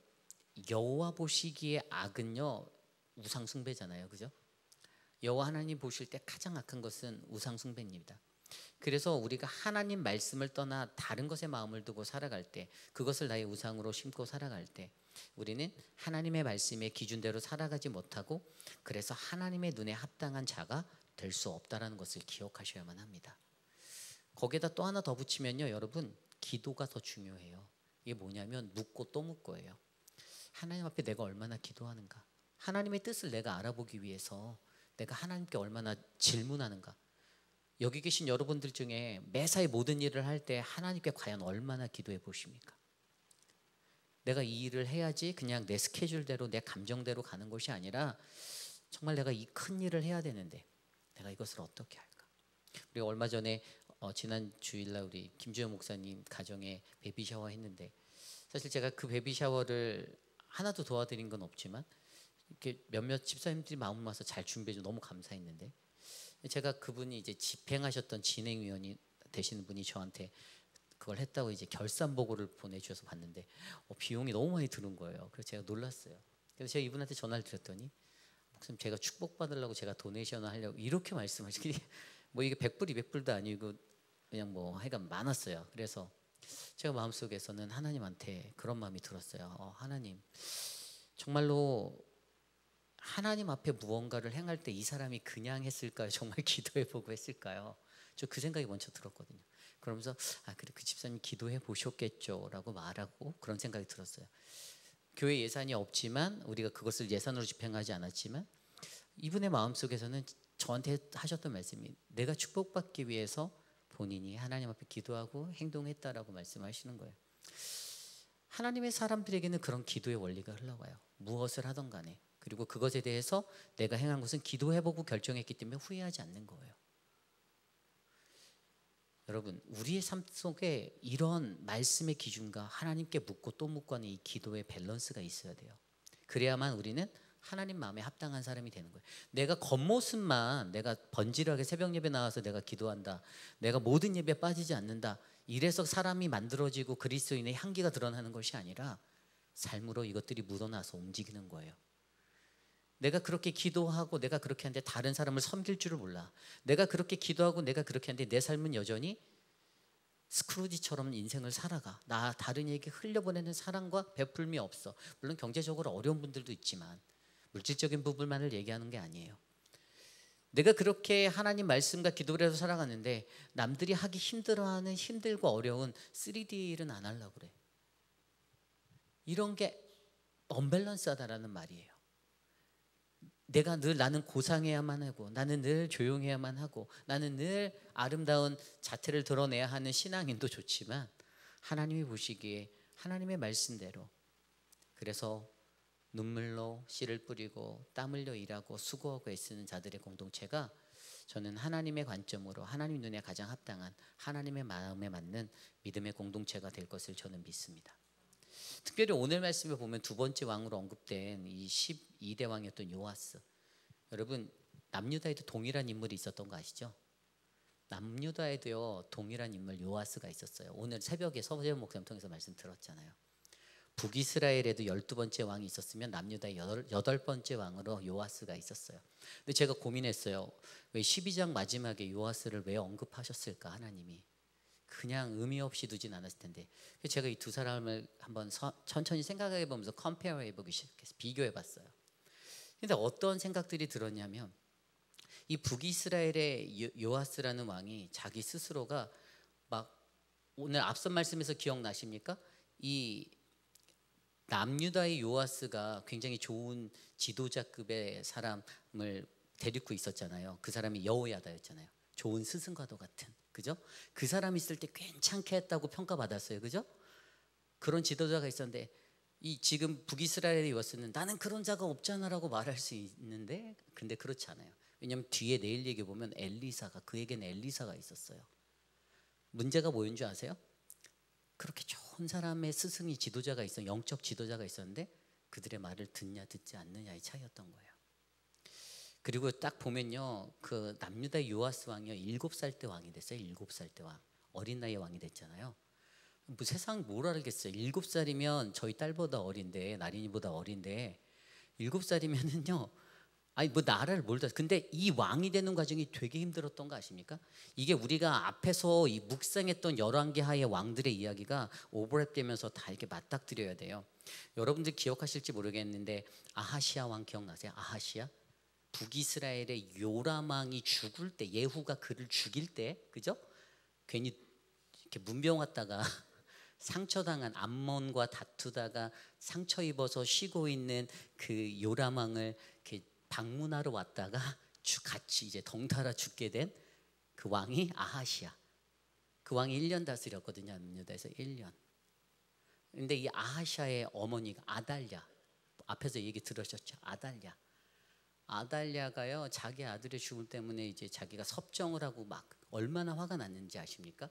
여호와 보시기에 악은요 우상 숭배잖아요. 그죠? 여호와 하나님 보실 때 가장 악한 것은 우상 숭배입니다. 그래서 우리가 하나님 말씀을 떠나 다른 것에 마음을 두고 살아갈 때, 그것을 나의 우상으로 심고 살아갈 때 우리는 하나님의 말씀의 기준대로 살아가지 못하고, 그래서 하나님의 눈에 합당한 자가 될 수 없다라는 것을 기억하셔야만 합니다. 거기에다 또 하나 더 붙이면요, 여러분, 기도가 더 중요해요. 이게 뭐냐면 묻고 또 묻고예요. 하나님 앞에 내가 얼마나 기도하는가, 하나님의 뜻을 내가 알아보기 위해서 내가 하나님께 얼마나 질문하는가. 여기 계신 여러분들 중에 매사에 모든 일을 할 때 하나님께 과연 얼마나 기도해 보십니까? 내가 이 일을 해야지 그냥 내 스케줄대로 내 감정대로 가는 것이 아니라, 정말 내가 이 큰 일을 해야 되는데 내가 이것을 어떻게 할까? 우리가 얼마 전에 지난 주일날 우리 김주영 목사님 가정에 베비 샤워 했는데, 사실 제가 그 베비 샤워를 하나도 도와드린 건 없지만 이렇게 몇몇 집사님들이 마음 와서 잘 준비해줘 너무 감사했는데, 제가 그분이 이제 집행하셨던 진행위원이 되시는 분이 저한테 그걸 했다고 이제 결산 보고를 보내주셔서 봤는데 비용이 너무 많이 드는 거예요. 그래서 제가 놀랐어요. 그래서 제가 이분한테 전화를 드렸더니, 목사님 제가 축복받으려고 제가 도네이션을 하려고 이렇게 말씀하시기, 뭐 이게 100불 200불도 아니고 그냥 뭐 하여간 많았어요. 그래서 제가 마음속에서는 하나님한테 그런 마음이 들었어요. 하나님, 정말로 하나님 앞에 무언가를 행할 때 이 사람이 그냥 했을까요? 정말 기도해보고 했을까요? 저 그 생각이 먼저 들었거든요. 그러면서 그래, 그 집사님 기도해 보셨겠죠 라고 말하고, 그런 생각이 들었어요. 교회 예산이 없지만 우리가 그것을 예산으로 집행하지 않았지만, 이분의 마음속에서는 저한테 하셨던 말씀이, 내가 축복받기 위해서 본인이 하나님 앞에 기도하고 행동했다라고 말씀하시는 거예요. 하나님의 사람들에게는 그런 기도의 원리가 흘러가요. 무엇을 하던 간에. 그리고 그것에 대해서 내가 행한 것은 기도해보고 결정했기 때문에 후회하지 않는 거예요. 여러분, 우리의 삶 속에 이런 말씀의 기준과 하나님께 묻고 또 묻고 하는 이 기도의 밸런스가 있어야 돼요. 그래야만 우리는 하나님 마음에 합당한 사람이 되는 거예요. 내가 겉모습만, 내가 번지르하게 새벽 예배 나와서 내가 기도한다, 내가 모든 예배에 빠지지 않는다, 이래서 사람이 만들어지고 그리스도인의 향기가 드러나는 것이 아니라 삶으로 이것들이 묻어나서 움직이는 거예요. 내가 그렇게 기도하고 내가 그렇게 하는데 다른 사람을 섬길 줄을 몰라. 내가 그렇게 기도하고 내가 그렇게 하는데 내 삶은 여전히 스크루지처럼 인생을 살아가. 나 다른 이에게 흘려보내는 사랑과 베풀미 없어. 물론 경제적으로 어려운 분들도 있지만 물질적인 부분만을 얘기하는 게 아니에요. 내가 그렇게 하나님 말씀과 기도를 해서 살아가는데 남들이 하기 힘들어하는 힘들고 어려운 3D일은 안 하려고 그래. 이런 게 언밸런스하다라는 말이에요. 내가 늘 나는 고상해야만 하고, 나는 늘 조용해야만 하고, 나는 늘 아름다운 자태를 드러내야 하는 신앙인도 좋지만, 하나님이 보시기에 하나님의 말씀대로, 그래서 눈물로 씨를 뿌리고 땀 흘려 일하고 수고하고 애쓰는 자들의 공동체가, 저는 하나님의 관점으로 하나님 눈에 가장 합당한 하나님의 마음에 맞는 믿음의 공동체가 될 것을 저는 믿습니다. 특별히 오늘 말씀에 보면 두 번째 왕으로 언급된 이 12대 왕이었던 요아스, 여러분 남유다에도 동일한 인물이 있었던 거 아시죠? 남유다에도요 동일한 인물 요아스가 있었어요. 오늘 새벽에 서재원 목사님 통해서 말씀 들었잖아요. 북이스라엘에도 12번째 왕이 있었으면 남유다의 8번째 왕으로 요아스가 있었어요. 근데 제가 고민했어요. 왜 12장 마지막에 요아스를 왜 언급하셨을까 하나님이. 그냥 의미 없이 두진 않았을 텐데. 제가 이 두 사람을 한번 천천히 생각해 보면서 컴페어해 보기 시작해서 비교해 봤어요. 근데 어떤 생각들이 들었냐면, 이 북이스라엘의 요아스라는 왕이 자기 스스로가 막, 오늘 앞선 말씀에서 기억나십니까? 이 남유다의 요아스가 굉장히 좋은 지도자급의 사람을 데리고 있었잖아요. 그 사람이 여호야다였잖아요. 좋은 스승과도 같은, 그죠? 그 사람이 있을 때 괜찮게 했다고 평가받았어요, 그죠? 그런 지도자가 있었는데, 이 지금 북이스라엘의 요아스는 나는 그런 자가 없잖아라고 말할 수 있는데, 근데 그렇지 않아요. 왜냐하면 뒤에 내일 얘기 보면 엘리사가, 그에게는 엘리사가 있었어요. 문제가 뭐인 줄 아세요? 그렇게 좋은 사람의 스승이 지도자가 있어, 영적 지도자가 있었는데 그들의 말을 듣냐 듣지 않느냐의 차이였던 거예요. 그리고 딱 보면요, 그 남유다의 요아스 왕이요 7살 때 왕이 됐어요. 7살 때 왕, 어린 나이에 왕이 됐잖아요. 뭐 세상 뭘 알겠어요. 7살이면 저희 딸보다 어린데, 나린이보다 어린데 7살이면은요 아니 뭐 나라를 몰다. 근데 이 왕이 되는 과정이 되게 힘들었던 거 아십니까? 이게 우리가 앞에서 이 묵상했던 열왕기하의 왕들의 이야기가 오버랩되면서 다 이렇게 맞닥뜨려야 돼요. 여러분들 기억하실지 모르겠는데 아하시아 왕 기억나세요? 아하시아? 북이스라엘의 요람 왕이 죽을 때, 예후가 그를 죽일 때, 그죠? 괜히 이렇게 문병 왔다가 상처당한, 암몬과 다투다가 상처 입어서 쉬고 있는 그 요람 왕을 이렇게 방문하러 왔다가 같이 이제 덩달아 죽게 된 그 왕이 아하시아. 그 왕이 1년 다스렸거든요. 남유다에서 1년. 근데 이 아하시아의 어머니가 아달랴, 앞에서 얘기 들으셨죠? 아달랴가요, 자기 아들의 죽음 때문에 이제 자기가 섭정을 하고 막 얼마나 화가 났는지 아십니까?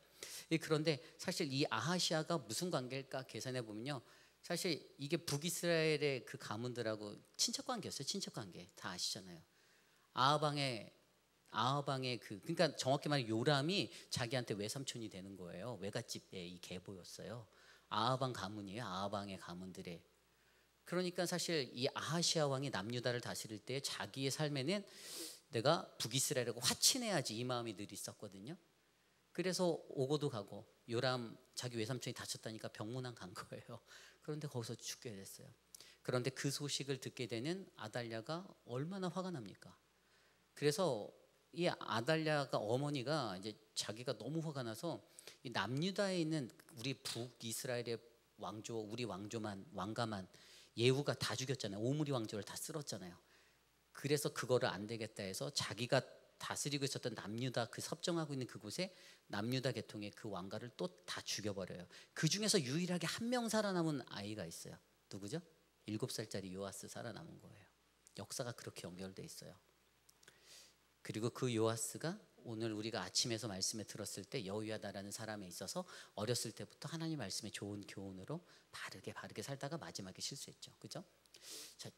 그런데 사실 이 아하시아가 무슨 관계일까 계산해 보면요, 사실 이게 북이스라엘의 그 가문들하고 친척 관계였어요. 친척 관계 다 아시잖아요. 아하방의 그러니까 정확히 말하면 요람이 자기한테 외삼촌이 되는 거예요. 외갓집의 이 계보였어요. 아하방 가문이에요. 아하방의 가문들의. 그러니까 사실 이 아하시아 왕이 남유다를 다스릴 때 자기의 삶에는 내가 북이스라엘하고 화친해야지 이 마음이 늘 있었거든요. 그래서 오고도 가고, 요람 자기 외삼촌이 다쳤다니까 병문안 간 거예요. 그런데 거기서 죽게 됐어요. 그런데 그 소식을 듣게 되는 아달랴가 얼마나 화가 납니까? 그래서 이 아달랴가 어머니가 이제 자기가 너무 화가 나서 이 남유다에 있는 우리 북이스라엘의 우리 왕가만 예후가 다 죽였잖아요. 오므리 왕조를 다 쓸었잖아요. 그래서 그거를 안 되겠다 해서 자기가 다스리고 있었던 남유다, 그 섭정하고 있는 그곳에 남유다 계통의 그 왕가를 또 다 죽여버려요. 그 중에서 유일하게 한 명 살아남은 아이가 있어요. 누구죠? 7살짜리 요아스 살아남은 거예요. 역사가 그렇게 연결돼 있어요. 그리고 그 요아스가 오늘 우리가 아침에서 말씀에 들었을 때 여호야다라는 사람에 있어서 어렸을 때부터 하나님 말씀의 좋은 교훈으로 바르게 살다가 마지막에 실수했죠. 그죠? 자,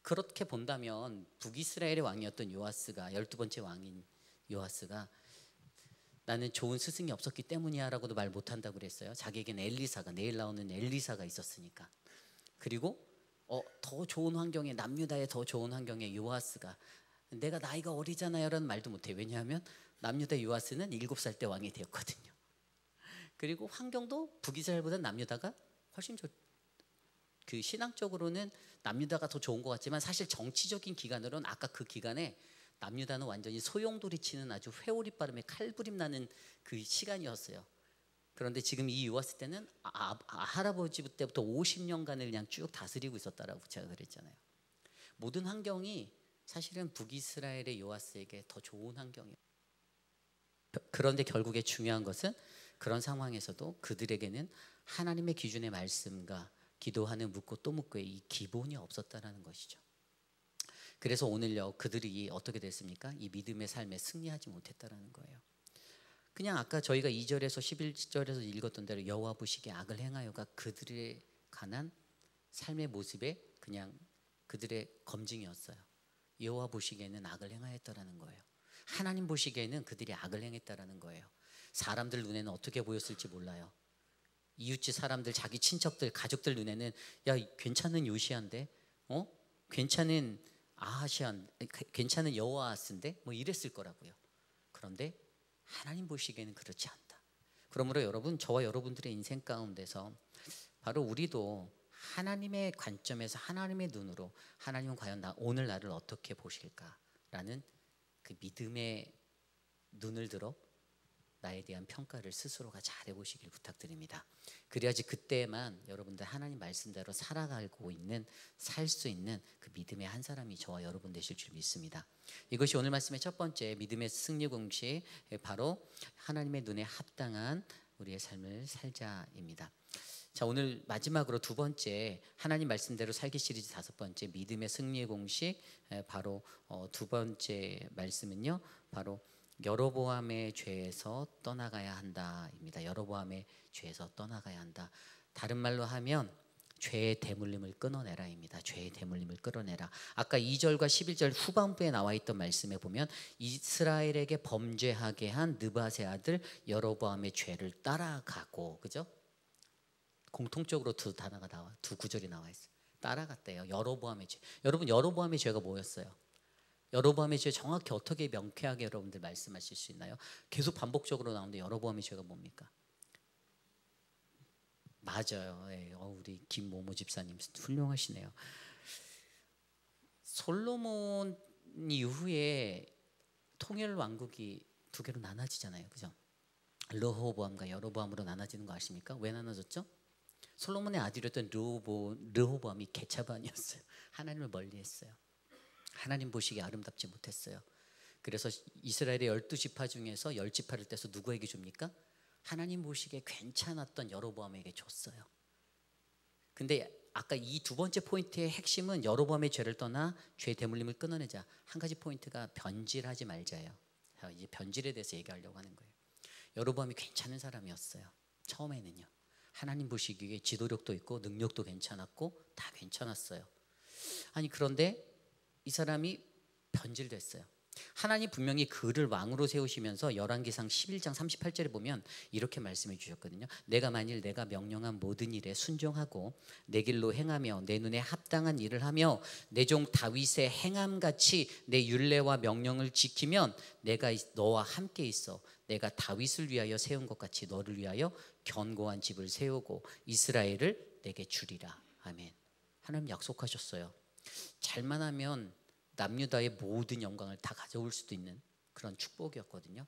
그렇게 본다면 북이스라엘의 왕이었던 요아스가, 12번째 왕인 요아스가 나는 좋은 스승이 없었기 때문이야 라고도 말 못한다고 그랬어요. 자기에겐 엘리사가, 내일 나오는 엘리사가 있었으니까. 그리고 더 좋은 환경에, 남유다의 더 좋은 환경에 요아스가, 내가 나이가 어리잖아요 라는 말도 못해. 왜냐하면 남유다 요아스는 7살 때 왕이 되었거든요. 그리고 환경도 북이스라엘보다 남유다가 훨씬 그 신앙적으로는 남유다가 더 좋은 것 같지만, 사실 정치적인 기간으로는 아까 그 기간에 남유다는 완전히 소용돌이 치는 아주 회오리 바람에 칼부림 나는 그 시간이었어요. 그런데 지금 이 요아스 때는 할아버지 때부터 50년간을 그냥 쭉 다스리고 있었다라고 제가 그랬잖아요. 모든 환경이 사실은 북이스라엘의 요아스에게 더 좋은 환경이에요. 그런데 결국에 중요한 것은 그런 상황에서도 그들에게는 하나님의 기준의 말씀과 기도하는 묻고 또 묻고의 이 기본이 없었다라는 것이죠. 그래서 오늘요, 그들이 어떻게 됐습니까? 이 믿음의 삶에 승리하지 못했다라는 거예요. 그냥 아까 저희가 2절에서 11절에서 읽었던 대로 여호와 보시기에 악을 행하여가 그들의 관한 삶의 모습에 그냥 그들의 검증이었어요. 여호와 보시기에는 악을 행하였다라는 거예요. 하나님 보시기에는 그들이 악을 행했다라는 거예요. 사람들 눈에는 어떻게 보였을지 몰라요. 이웃집 사람들, 자기 친척들, 가족들 눈에는 야, 괜찮은 요시아인데, 괜찮은 아하시안, 괜찮은 여호아스인데, 뭐 이랬을 거라고요. 그런데 하나님 보시기에는 그렇지 않다. 그러므로 여러분, 저와 여러분들의 인생 가운데서 바로 우리도 하나님의 관점에서, 하나님의 눈으로 하나님은 과연 오늘 나를 어떻게 보실까라는 그 믿음의 눈을 들어 나에 대한 평가를 스스로가 잘 해보시길 부탁드립니다. 그래야지 그때만 여러분들 하나님 말씀대로 살아가고 있는, 살 수 있는 그 믿음의 한 사람이 저와 여러분 되실 줄 믿습니다. 이것이 오늘 말씀의 첫 번째 믿음의 승리 공식, 바로 하나님의 눈에 합당한 우리의 삶을 살자입니다. 자, 오늘 마지막으로 두 번째 하나님 말씀대로 살기 시리즈 5번째 믿음의 승리의 공식, 바로 두 번째 말씀은요, 바로 여로보암의 죄에서 떠나가야 한다입니다. 여로보암의 죄에서 떠나가야 한다. 다른 말로 하면 죄의 대물림을 끊어내라입니다. 죄의 대물림을 끊어내라. 아까 2절과 11절 후반부에 나와 있던 말씀에 보면 이스라엘에게 범죄하게 한 느밧의 아들 여로보암의 죄를 따라가고, 그죠? 공통적으로 두 단어가 두 구절이 나와 있어요. 따라갔대요. 여로보암의 죄. 여러분, 여로보암의 죄가 뭐였어요? 여로보암의 죄 정확히 어떻게 명쾌하게 여러분들 말씀하실 수 있나요? 계속 반복적으로 나오는데 여로보암의 죄가 뭡니까? 맞아요. 예, 우리 김모모 집사님 훌륭하시네요. 솔로몬 이후에 통일 왕국이 두 개로 나눠지잖아요, 그죠? 르호보암과 여로보암으로 나눠지는 거 아십니까? 왜 나눠졌죠? 솔로몬의 아들이었던 르호보암이 개차반이었어요. 하나님을 멀리했어요. 하나님 보시기에 아름답지 못했어요. 그래서 이스라엘의 12지파 중에서 10지파를 떼서 누구에게 줍니까? 하나님 보시기에 괜찮았던 여로보암에게 줬어요. 근데 아까 이 두 번째 포인트의 핵심은 여로보암의 죄를 떠나 죄 대물림을 끊어내자. 한 가지 포인트가 변질하지 말자예요. 이제 변질에 대해서 얘기하려고 하는 거예요. 여로보암이 괜찮은 사람이었어요. 처음에는요. 하나님 보시기에 지도력도 있고 능력도 괜찮았고 다 괜찮았어요. 아니 그런데 이 사람이 변질됐어요. 하나님 분명히 그를 왕으로 세우시면서 열왕기상 11장 38절에 보면 이렇게 말씀해 주셨거든요. 내가 만일 내가 명령한 모든 일에 순종하고 내 길로 행하며 내 눈에 합당한 일을 하며 내 종 다윗의 행함같이 내 율례와 명령을 지키면 내가 너와 함께 있어 내가 다윗을 위하여 세운 것 같이 너를 위하여 견고한 집을 세우고 이스라엘을 내게 주리라. 아멘. 하나님 약속하셨어요. 잘만 하면 남유다의 모든 영광을 다 가져올 수도 있는 그런 축복이었거든요.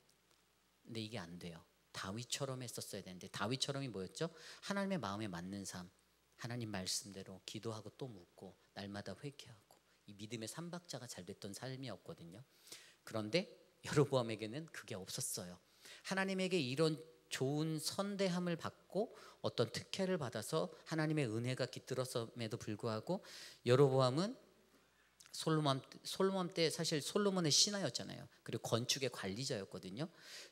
근데 이게 안 돼요. 다윗처럼 했었어야 되는데 다윗처럼이 뭐였죠? 하나님의 마음에 맞는 삶, 하나님 말씀대로 기도하고 또 묻고 날마다 회개하고 이 믿음의 삼박자가 잘 됐던 삶이었거든요. 그런데 여로보암에게는 그게 없었어요. 하나님에게 이런 좋은 선대함을 받고 어떤 특혜를 받아서 하나님의 은혜가 깃들었음에도 불구하고 여로보암은 솔로몬 때 사실 솔로몬의 신하였잖아요. 그리고 건축의 관리자였거든요.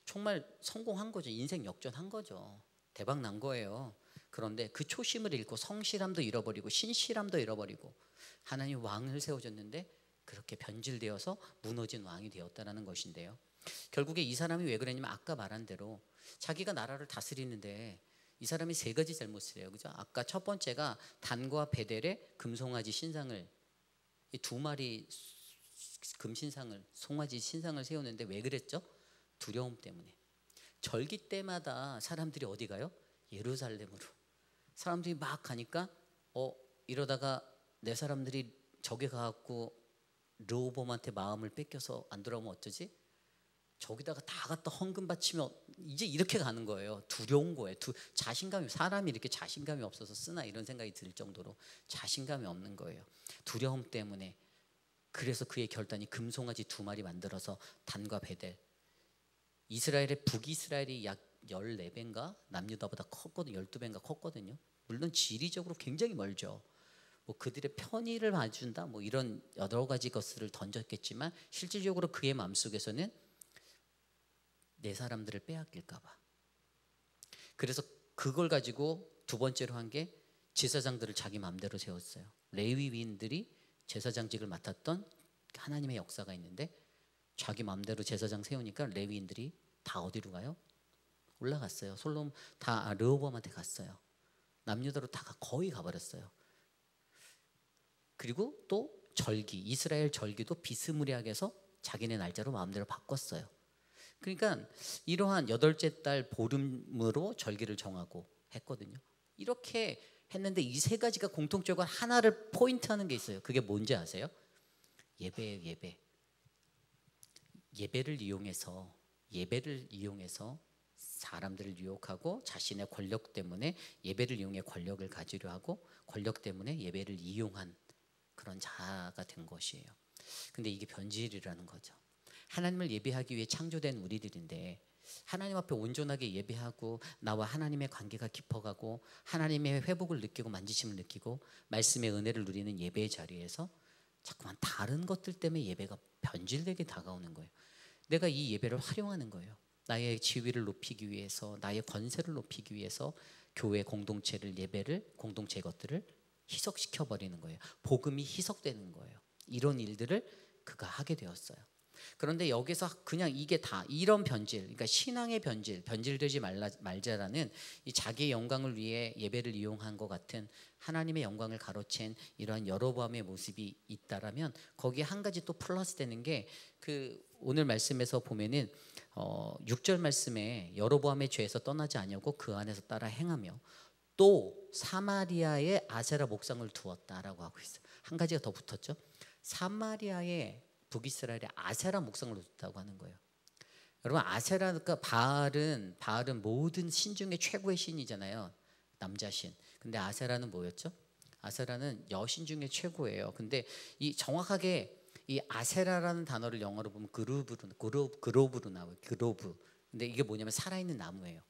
정말 성공한 거죠. 인생 역전한 거죠. 대박 난 거예요. 그런데 그 초심을 잃고 성실함도 잃어버리고 신실함도 잃어버리고 하나님 왕을 세워줬는데 그렇게 변질되어서 무너진 왕이 되었다는 것인데요. 결국에 이 사람이 왜 그랬냐면 아까 말한 대로 자기가 나라를 다스리는데 이 사람이 세 가지 잘못을 해요. 그죠? 아까 첫 번째가 단과 베델의 금송아지 신상을 이 두 마리 금신상을 송아지 신상을 세우는데 왜 그랬죠? 두려움 때문에. 절기 때마다 사람들이 어디 가요? 예루살렘으로. 사람들이 막 가니까 이러다가 내 사람들이 저기 가갖고 르호보암한테 마음을 뺏겨서 안 돌아오면 어쩌지? 저기다가 다 갖다 헌금 바치면 이제 이렇게 가는 거예요. 두려운 거예요. 자신감이 사람이 이렇게 자신감이 없어서 쓰나 이런 생각이 들 정도로 자신감이 없는 거예요. 두려움 때문에. 그래서 그의 결단이 금송아지 두 마리 만들어서 단과 베델. 이스라엘의 북이스라엘이 약 14배인가 남유다보다 컸거든요. 12배인가 컸거든요. 물론 지리적으로 굉장히 멀죠. 뭐 그들의 편의를 봐준다 뭐 이런 여러 가지 것들을 던졌겠지만 실질적으로 그의 마음속에서는 내 사람들을 빼앗길까 봐. 그래서 그걸 가지고 두 번째로 한 게 제사장들을 자기 마음대로 세웠어요. 레위인들이 제사장직을 맡았던 하나님의 역사가 있는데 자기 마음대로 제사장 세우니까 레위인들이 다 어디로 가요? 올라갔어요. 다 르호보암한테 갔어요. 남유다로 다 거의 가버렸어요. 그리고 또 절기, 이스라엘 절기도 비스무리하게 해서 자기네 날짜로 마음대로 바꿨어요. 그러니까 이러한 8째 달 보름으로 절기를 정하고 했거든요. 이렇게 했는데 이 세 가지가 공통적으로 하나를 포인트하는 게 있어요. 그게 뭔지 아세요? 예배예요. 예배. 예배를 이용해서 사람들을 유혹하고 자신의 권력 때문에 예배를 이용해 권력을 가지려 하고 권력 때문에 예배를 이용한 그런 자아가 된 것이에요. 근데 이게 변질이라는 거죠. 하나님을 예배하기 위해 창조된 우리들인데 하나님 앞에 온전하게 예배하고 나와 하나님의 관계가 깊어가고 하나님의 회복을 느끼고 만지심을 느끼고 말씀의 은혜를 누리는 예배의 자리에서 자꾸만 다른 것들 때문에 예배가 변질되게 다가오는 거예요. 내가 이 예배를 활용하는 거예요. 나의 지위를 높이기 위해서, 나의 권세를 높이기 위해서 교회 공동체를, 예배를, 공동체 것들을 희석시켜 버리는 거예요. 복음이 희석되는 거예요. 이런 일들을 그가 하게 되었어요. 그런데 여기서 그냥 이게 다 이런 변질, 그러니까 신앙의 변질되지 말자라는 이 자기의 영광을 위해 예배를 이용한 것 같은 하나님의 영광을 가로챈 이러한 여로보암의 모습이 있다라면 거기에 한 가지 또 플러스 되는 게 그 오늘 말씀에서 보면은 6절 말씀에 여로보암의 죄에서 떠나지 아니하고 그 안에서 따라 행하며 또 사마리아에 아세라 목상을 두었다라고 하고 있어요. 한 가지가 더 붙었죠. 사마리아에 북이스라엘에 아세라 목상을 뒀다고 하는 거예요. 여러분 아세라가 바알은 모든 신 중에 최고의 신이잖아요. 남자 신. 근데 아세라는 뭐였죠? 아세라는 여신 중에 최고예요. 근데 이 정확하게 이 아세라라는 단어를 영어로 보면 그로브로 나와요. 그로브. 근데 이게 뭐냐면 살아있는 나무예요.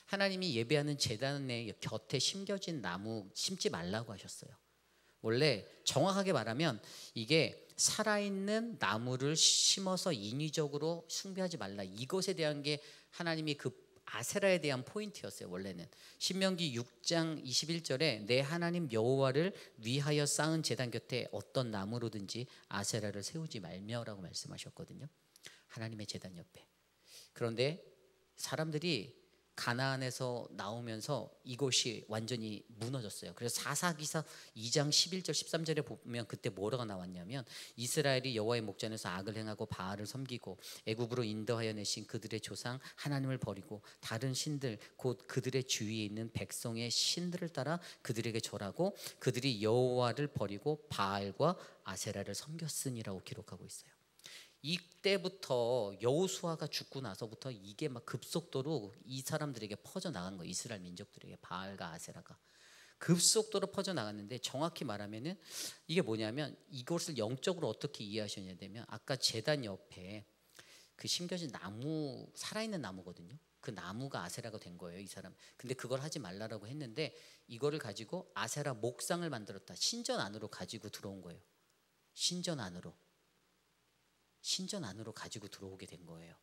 하나님이 예배하는 제단의 곁에 심겨진 나무 심지 말라고 하셨어요. 원래 정확하게 말하면 이게 살아있는 나무를 심어서 인위적으로 숭배하지 말라. 이것에 대한 게 하나님이 그 아세라에 대한 포인트였어요. 원래는 신명기 6장 21절에 내 하나님 여호와를 위하여 쌓은 제단 곁에 어떤 나무로든지 아세라를 세우지 말며라고 말씀하셨거든요. 하나님의 제단 옆에. 그런데 사람들이 가나안에서 나오면서 이곳이 완전히 무너졌어요. 그래서 사사기사 2장 11절 13절에 보면 그때 뭐라고 나왔냐면 이스라엘이 여호와의 목전에서 악을 행하고 바알을 섬기고 애굽으로 인도하여 내신 그들의 조상 하나님을 버리고 다른 신들 곧 그들의 주위에 있는 백성의 신들을 따라 그들에게 절하고 그들이 여호와를 버리고 바알과 아세라를 섬겼으니라고 기록하고 있어요. 이때부터 여호수아가 죽고 나서부터 이게 막 급속도로 이 사람들에게 퍼져나간 거예요. 이스라엘 민족들에게 바알과 아세라가 급속도로 퍼져나갔는데 정확히 말하면은 이게 뭐냐면 이것을 영적으로 어떻게 이해하셔야 되면 아까 제단 옆에 그 심겨진 나무 살아있는 나무거든요. 그 나무가 아세라가 된 거예요. 이 사람. 근데 그걸 하지 말라라고 했는데 이거를 가지고 아세라 목상을 만들었다. 신전 안으로 가지고 들어온 거예요. 신전 안으로 가지고 들어오게 된 거예요.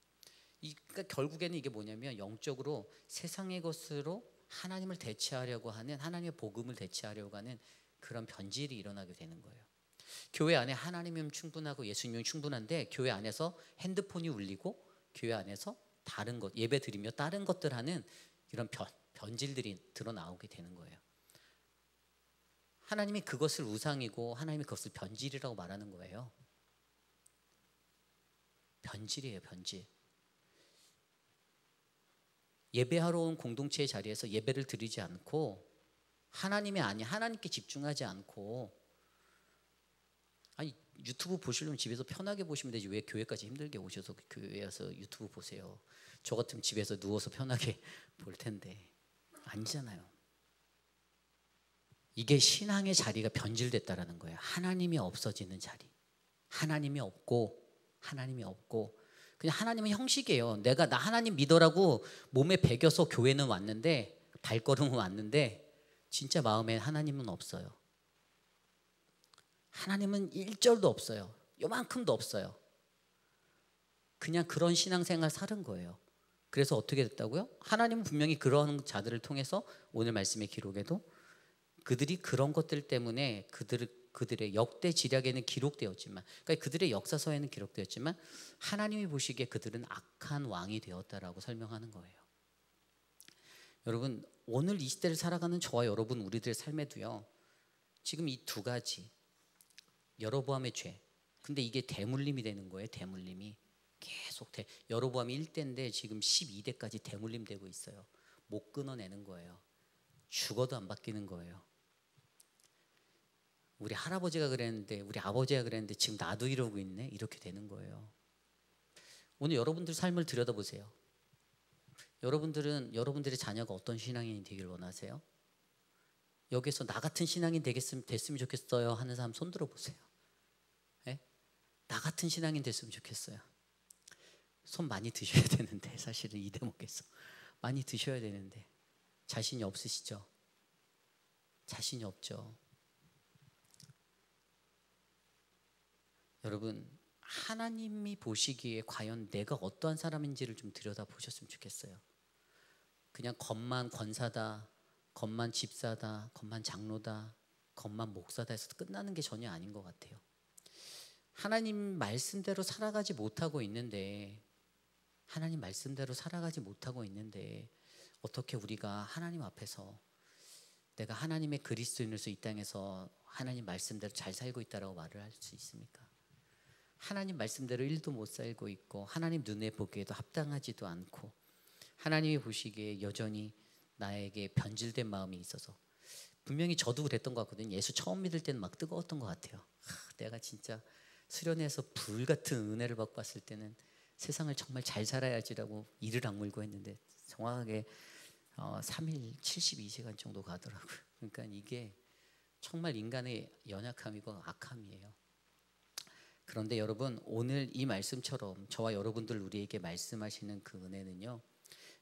그러니까 결국에는 이게 뭐냐면 영적으로 세상의 것으로 하나님을 대체하려고 하는 하나님의 복음을 대체하려고 하는 그런 변질이 일어나게 되는 거예요. 교회 안에 하나님이면 충분하고 예수님이면 충분한데 교회 안에서 핸드폰이 울리고 교회 안에서 다른 것 예배 드리며 다른 것들 하는 이런 변질들이 드러나오게 되는 거예요. 하나님이 그것을 우상이고 하나님이 그것을 변질이라고 말하는 거예요. 변질이에요, 변질. 예배하러 온 공동체의 자리에서 예배를 드리지 않고 하나님께 집중하지 않고 아니 유튜브 보시려면 집에서 편하게 보시면 되지 왜 교회까지 힘들게 오셔서 교회에 와서 유튜브 보세요. 저 같으면 집에서 누워서 편하게 볼 텐데 아니잖아요. 이게 신앙의 자리가 변질됐다라는 거예요. 하나님이 없어지는 자리. 하나님이 없고 그냥 하나님은 형식이에요. 내가 나 하나님 믿어라고 몸에 배겨서 교회는 왔는데 발걸음은 왔는데 진짜 마음에 하나님은 없어요. 하나님은 1절도 없어요. 요만큼도 없어요. 그냥 그런 신앙생활 사는 거예요. 그래서 어떻게 됐다고요? 하나님은 분명히 그런 자들을 통해서 오늘 말씀의 기록에도 그들이 그런 것들 때문에 그들의 역대 지략에는 기록되었지만 그러니까 그들의 역사서에는 기록되었지만 하나님이 보시기에 그들은 악한 왕이 되었다라고 설명하는 거예요. 여러분 오늘 이 시대를 살아가는 저와 여러분 우리들의 삶에도요. 지금 이 두 가지 여로보암의 죄 근데 이게 대물림이 되는 거예요. 대물림이 계속 여로보암이 1대인데 지금 12대까지 대물림 되고 있어요. 못 끊어내는 거예요. 죽어도 안 바뀌는 거예요. 우리 할아버지가 그랬는데 우리 아버지가 그랬는데 지금 나도 이러고 있네 이렇게 되는 거예요. 오늘 여러분들 삶을 들여다보세요. 여러분들의 자녀가 어떤 신앙인이 되길 원하세요? 여기서 나 같은 신앙인 됐으면 좋겠어요 하는 사람 손 들어보세요. 네? 나 같은 신앙인 됐으면 좋겠어요. 손 많이 드셔야 되는데 사실은 이 대목에서 많이 드셔야 되는데 자신이 없으시죠? 자신이 없죠. 여러분 하나님이 보시기에 과연 내가 어떠한 사람인지를 좀 들여다보셨으면 좋겠어요. 그냥 겉만 권사다, 겉만 집사다, 겉만 장로다, 겉만 목사다 해서 끝나는 게 전혀 아닌 것 같아요. 하나님 말씀대로 살아가지 못하고 있는데 어떻게 우리가 하나님 앞에서 내가 하나님의 그리스도인으로서 이 땅에서 하나님 말씀대로 잘 살고 있다라고 말을 할 수 있습니까? 하나님 말씀대로 일도 못 살고 있고 하나님 눈에 보기에도 합당하지도 않고 하나님이 보시기에 여전히 나에게 변질된 마음이 있어서, 분명히 저도 그랬던 것 같거든요. 예수 처음 믿을 때는 막 뜨거웠던 것 같아요. 내가 진짜 수련회에서 불같은 은혜를 받고 왔을 때는 세상을 정말 잘 살아야지라고 이를 악물고 했는데 정확하게 3일 72시간 정도 가더라고요. 그러니까 이게 정말 인간의 연약함이고 악함이에요. 그런데 여러분, 오늘 이 말씀처럼 저와 여러분들 우리에게 말씀하시는 그 은혜는요,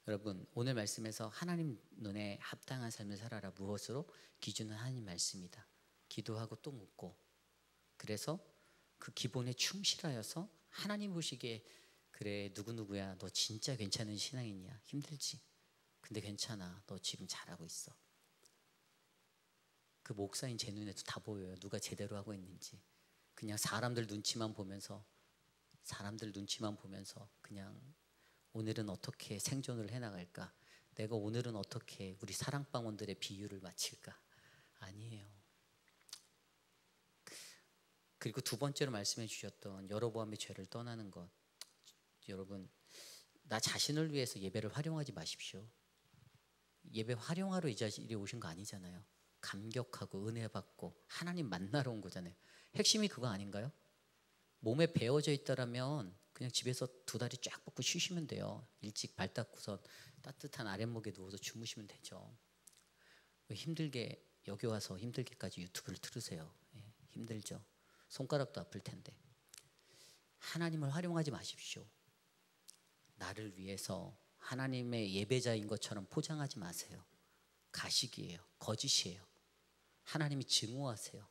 여러분 오늘 말씀에서 하나님 눈에 합당한 삶을 살아라, 무엇으로? 기준은 하나님 말씀이다. 기도하고 또 묻고, 그래서 그 기본에 충실하여서 하나님 보시기에 그래 누구누구야 너 진짜 괜찮은 신앙이냐, 힘들지? 근데 괜찮아, 너 지금 잘하고 있어. 그 목사인 제 눈에도 다 보여요. 누가 제대로 하고 있는지. 그냥 사람들 눈치만 보면서 그냥 오늘은 어떻게 생존을 해나갈까, 내가 오늘은 어떻게 우리 사랑방원들의 비유를 마칠까. 아니에요. 그리고 두 번째로 말씀해 주셨던 여로보암의 죄를 떠나는 것, 여러분 나 자신을 위해서 예배를 활용하지 마십시오. 예배 활용하러 이 자리에 오신 거 아니잖아요. 감격하고 은혜 받고 하나님 만나러 온 거잖아요. 핵심이 그거 아닌가요? 몸에 배어져 있다라면 그냥 집에서 두 다리 쫙 뻗고 쉬시면 돼요. 일찍 발 닦고서 따뜻한 아랫목에 누워서 주무시면 되죠. 왜 힘들게 여기 와서 힘들게까지 유튜브를 틀으세요? 힘들죠. 손가락도 아플 텐데. 하나님을 활용하지 마십시오. 나를 위해서 하나님의 예배자인 것처럼 포장하지 마세요. 가식이에요. 거짓이에요. 하나님이 증오하세요.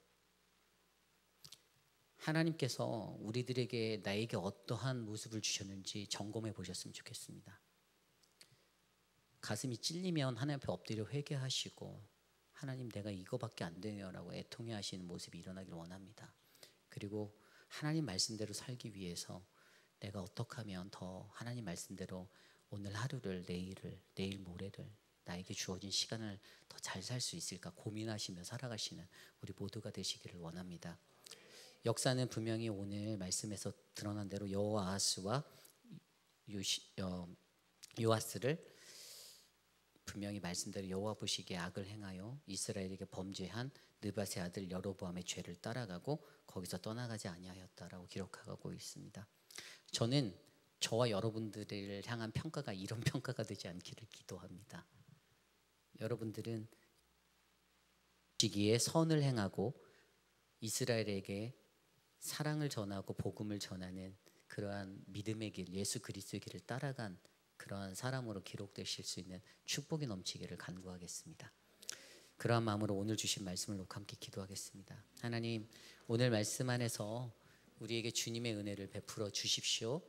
하나님께서 우리들에게 나에게 어떠한 모습을 주셨는지 점검해 보셨으면 좋겠습니다. 가슴이 찔리면 하나님 앞에 엎드려 회개하시고, 하나님 내가 이거밖에 안 되네요 라고 애통해 하시는 모습이 일어나길 원합니다. 그리고 하나님 말씀대로 살기 위해서 내가 어떻게 하면 더 하나님 말씀대로 오늘 하루를, 내일 모레를, 나에게 주어진 시간을 더 잘 살 수 있을까 고민하시며 살아가시는 우리 모두가 되시기를 원합니다. 역사는 분명히 오늘 말씀에서 드러난 대로 여호아하스와 요아스를 분명히 말씀대로 여호와 보시기에 악을 행하여 이스라엘에게 범죄한 느밧의 아들 여로보암의 죄를 따라가고 거기서 떠나가지 아니하였다라고 기록하고 있습니다. 저는 저와 여러분들을 향한 평가가 이런 평가가 되지 않기를 기도합니다. 여러분들은 시기에 선을 행하고 이스라엘에게 사랑을 전하고 복음을 전하는 그러한 믿음의 길, 예수 그리스도의 길을 따라간 그러한 사람으로 기록되실 수 있는 축복이 넘치기를 간구하겠습니다. 그러한 마음으로 오늘 주신 말씀을 놓고 함께 기도하겠습니다. 하나님, 오늘 말씀 안에서 우리에게 주님의 은혜를 베풀어 주십시오.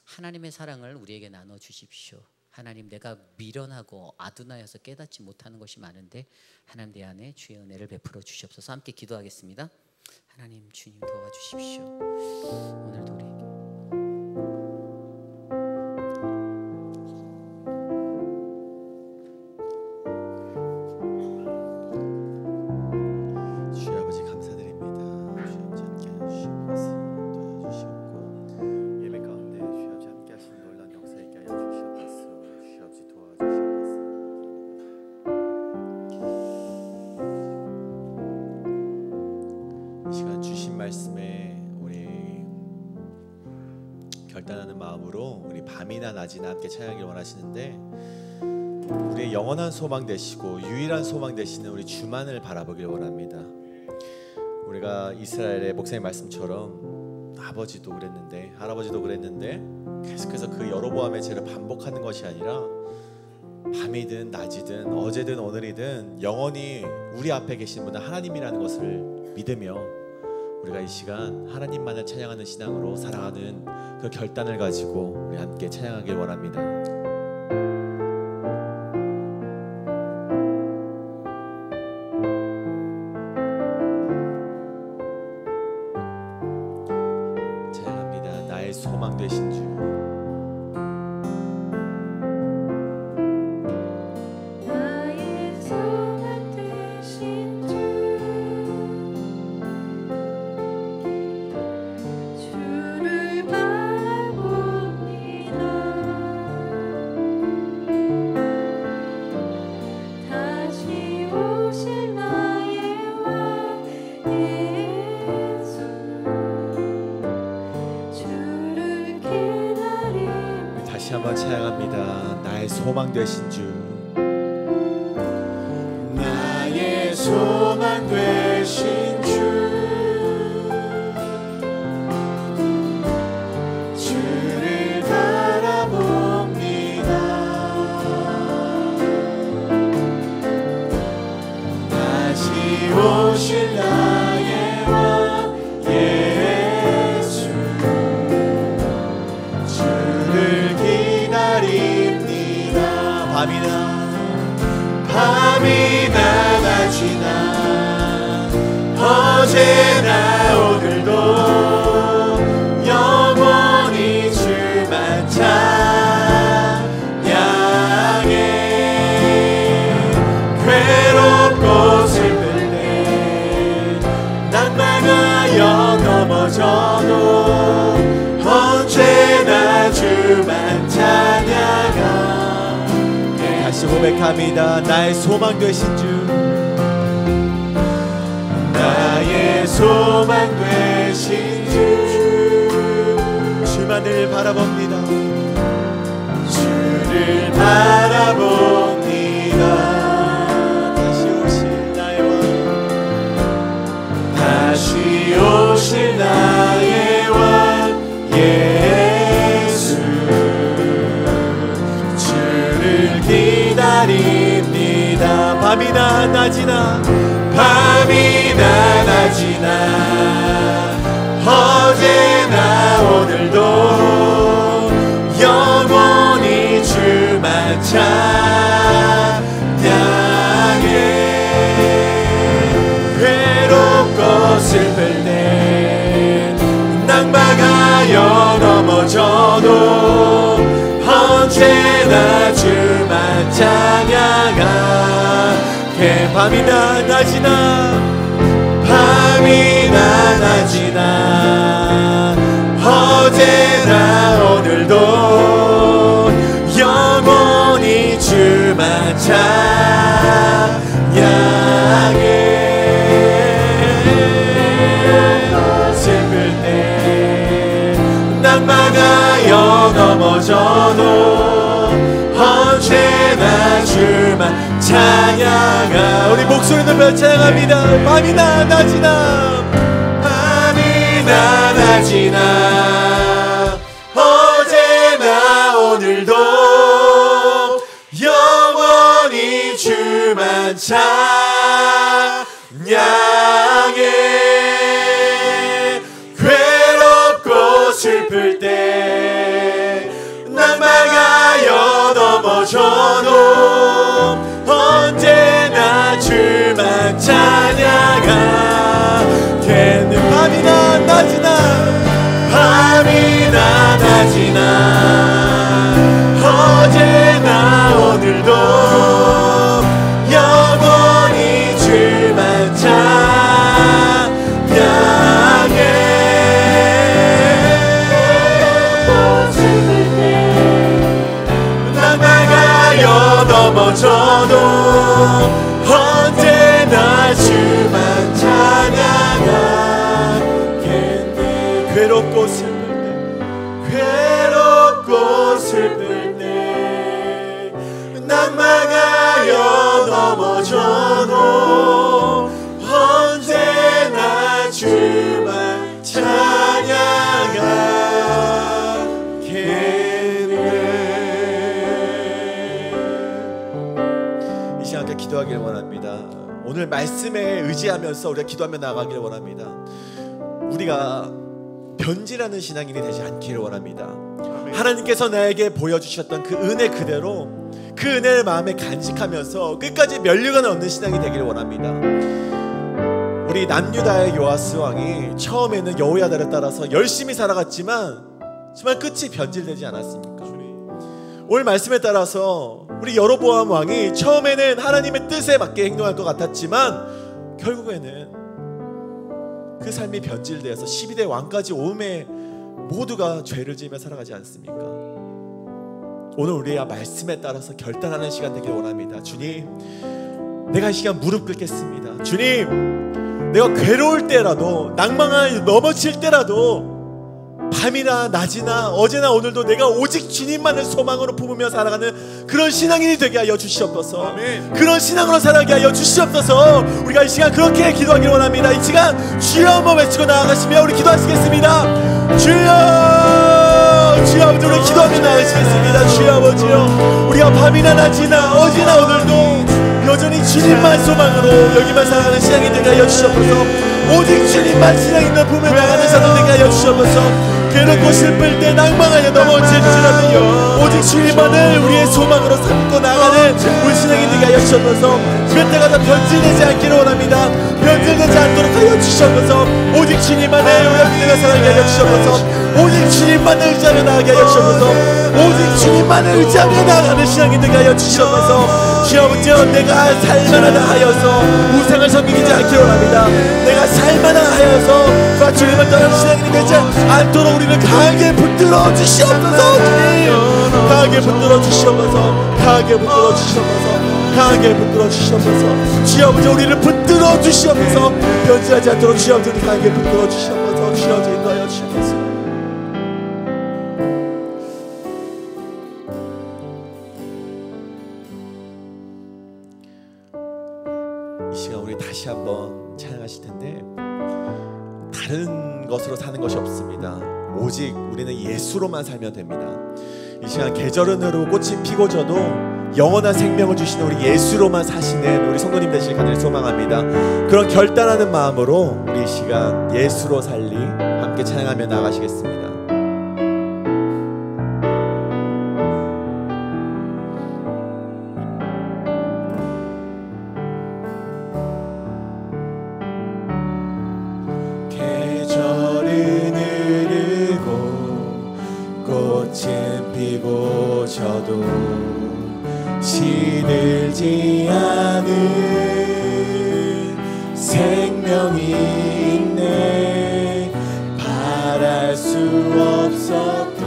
하나님의 사랑을 우리에게 나눠 주십시오. 하나님, 내가 미련하고 아둔하여서 깨닫지 못하는 것이 많은데 하나님 내 안에 주의 은혜를 베풀어 주시옵소서. 함께 기도하겠습니다. 하나님, 주님 도와주십시오. 오늘도 우리에게 주여 아버지 감사드립니다. 주여 아버지 함께 하시옵소서. 도와주시옵고 예배 가운데 주여 아버지 함께 하시는 놀라운 역사 있게 하여 주시옵소서. 주여 아버지 도와주시옵소서. 이 시간 주신 말씀에 우리 결단하는 마음으로 우리 밤이나 낮이나 함께 찬양하길 원하시는데, 우리의 영원한 소망 되시고 유일한 소망 되시는 우리 주만을 바라보길 원합니다. 우리가 이스라엘의 목사님 말씀처럼 아버지도 그랬는데 할아버지도 그랬는데 계속해서 그 여로보암의 죄를 반복하는 것이 아니라 밤이든 낮이든 어제든 오늘이든 영원히 우리 앞에 계신 분은 하나님이라는 것을 믿으며 우리가 이 시간 하나님만을 찬양하는 신앙으로 살아가는 그 결단을 가지고 우리 함께 찬양하길 원합니다. 소망 되신 주, 나의 소망 되신 주, 주를 바라봅니다. 다시 오실 나의 왕 예수, 주를 기다립니다. 밤이나 낮이나 어제나 오늘도 영원히 주만 찬양해. 괴롭고 슬플 때 낭망하여 넘어져도 언제나 주만 찬양하. 다시 고백합니다. 나의 소망 되신 주, 나의 소망 되신 주, 주만을 바라봅니다. 주를 바라봅니다. 다시 오실 나의 왕, 다시 오실 나의 왕 예수, 주를 기다립니다. 밤이나 낮이나 어제나 오늘도 영원히 주만 찬양해. 괴롭고 슬플 때 낭망하여 넘어져도 언제나 주만 찬양하. 밤이나 낮이나 어제나 오늘도 영원히 주만 찬양해. 슬플 때 낭망하여 넘어져도 언제나 주만 찬양하. 우리 목소리 높여 찬양합니다. 밤이나 낮이나 어제나 오늘도 영원히 주만 찬양해. 괴롭고 슬플 때 낭망하여 넘어져도 언제나 주만 찬양하겠네. 밤이나 낮이나 어제나 오늘도 영원히 주만 찬양해. 낭망하여 넘어져도 언제나 주만 찬양하겠네. 괴롭고 슬플 때 낭망하여 넘어져도 언제나 주만 찬양하겠네. 이 시간 기도하기를 원합니다. 오늘 말씀에 의지하면서 우리가 기도하며 나가기를 원합니다. 우리가 변질하는 신앙인이 되지 않기를 원합니다. 하나님께서 나에게 보여주셨던 그 은혜 그대로 그 은혜를 마음에 간직하면서 끝까지 면류관 얻는 신앙이 되기를 원합니다. 우리 남유다의 요아스 왕이 처음에는 여호야다를 따라서 열심히 살아갔지만 정말 끝이 변질되지 않았습니까? 오늘 말씀에 따라서 우리 여로보암 왕이 처음에는 하나님의 뜻에 맞게 행동할 것 같았지만 결국에는 그 삶이 변질되어서 12대 왕까지 오음에 모두가 죄를 지으며 살아가지 않습니까? 오늘 우리의 말씀에 따라서 결단하는 시간 되길 원합니다. 주님, 내가 이 시간 무릎 꿇겠습니다. 주님, 내가 괴로울 때라도 낭망을 넘어질 때라도 밤이나 낮이나 어제나 오늘도 내가 오직 주님만을 소망으로 품으며 살아가는 그런 신앙인이 되게 하여 주시옵소서. 아멘. 그런 신앙으로 살아가게 하여 주시옵소서. 우리가 이 시간 그렇게 기도하기를 원합니다. 이 시간 주여 한번 외치고 나아가시며 우리 기도하시겠습니다. 주여, 주여 아버지, 우리 기도하며 나아가시겠습니다. 주여 아버지요, 우리가 밤이나 낮이나 어제나 오늘도 여전히 주님만 소망으로 여기만 살아가는 신앙이 되게 하여 주시옵소서. 오직 주님만 신앙인을 품에 나가는 사람 되게 하여 주시옵소서. 괴롭고 슬플 때 낭망하여 넘어질지라도 오직 주님만을 우리의 소망으로 삼고 나가는 우리 신앙이 되게 하여 주시옵소서. 몇 때가 더 변질되지 않기를 원합니다. 변질되지 않도록 하여 주시옵소서. 오직 주님만을 우리가 믿음에 살아가게 하여 주시옵소서. 오직 주님만을 의지하며 나가게 하여 주시옵소서. 오직 주님만을 의지하며 나가는 신앙이 되게 하여 주시옵소서. 주여 아버지여, 내가 살만하다 하여서 우상을 섬기지 않기를 원합니다. 내가 살만하다 하여서 그와 주님을 떠나는 신앙이 되지 않도록 우리를 강하게 붙들어 주시옵소서. 주님, 강하게 붙들어 주시옵소서. 강하게 붙들어 주시옵소서. 강하게 붙들어 주시옵소서. 주여 아버지, 우리를 붙들어 주시옵소서. 변질하지 않도록 주여 아버지, 강하게 붙들어 주시옵소서. 주여 아버지, 인도하여 주시옵소서. 이 시간 우리 다시 한번 찬양하실 텐데, 다른 것으로 사는 것이 없습니다. 오직 우리는 예수로만 살면 됩니다. 이 시간 계절은 흐르고 꽃이 피고 져도 영원한 생명을 주시는 우리 예수로만 사시는 우리 성도님 되시길 간절히 소망합니다. 그런 결단하는 마음으로 우리 이 시간 예수로 살리 함께 찬양하며 나가시겠습니다. 시들지 않은 생명이 있네. 바랄 수 없었던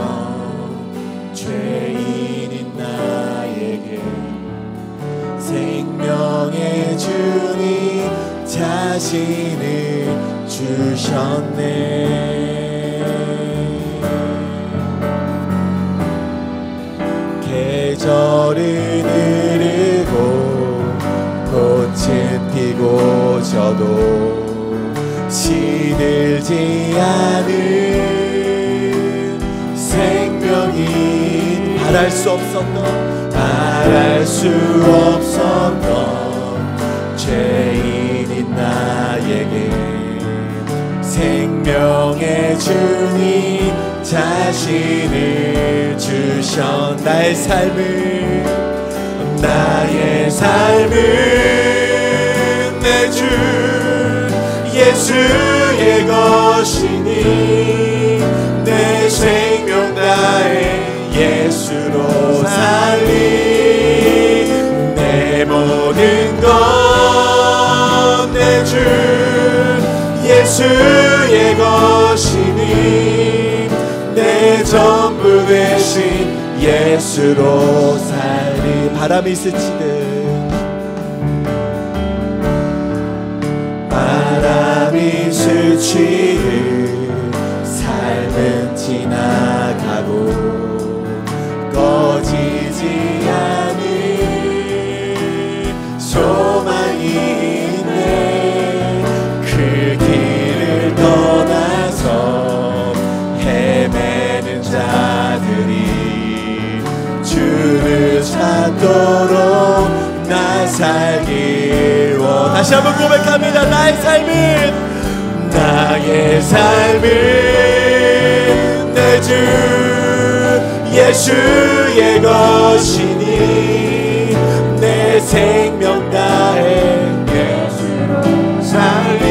죄인인 나에게 생명의 주님 자신을 주셨네. 계절은 흐르고 꽃은 피고 져도 시들지 않은 생명이 바랄 수 없었던 죄인인 나에게 생명의 주님 자신을 주셨. 나의 삶은 내 주 예수의 것이니 내 생명 다해 예수로 살리. 내 모든 것 내 주 예수의 것이니 내 전부 되신 예수로 살리. 바람이 스치듯 삶은 지나가고 꺼지지 않은 소망이 있네. 그 길을 떠나서 헤매는 자들이 주를 찾도록 나 살길 원. 다시 한번 고백합니다. 나의 삶은 내 주 예수의 것이니 내 생명 다해 예수로 살리.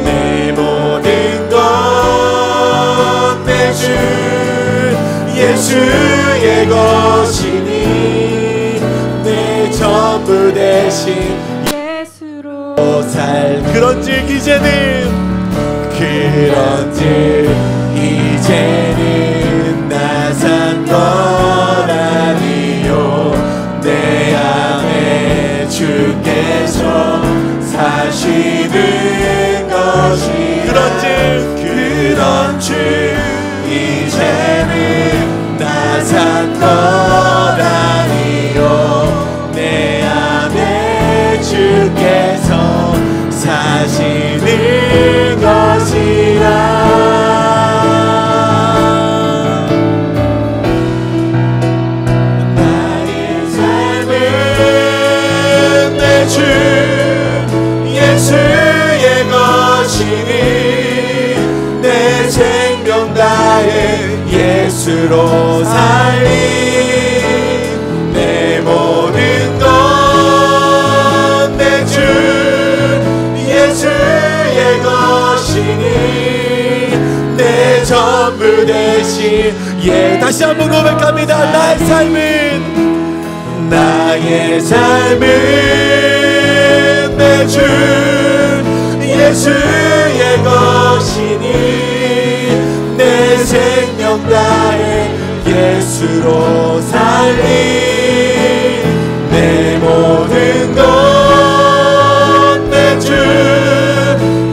내 모든 것 내 주 예수의 것이니 내 전부 되신 예수로 살. 그런즉 이제는 나 산 것 아니요 내 안에 주께서 사시는 것이. 그런즉 주 이제는 나 사건아니요 내 안에 주께서 사시는 것이라. 나의 삶은 내 주 예수의 것이니 내 생명 다해 예수로 살리 내 모든 것 내 주 예수의 것이니 내 전부 대신 다시 한번 고백합니다. 나의 삶은 내 주 예수의 것이니 내 생명 다해 예수로 살리 내 모든 것 내 주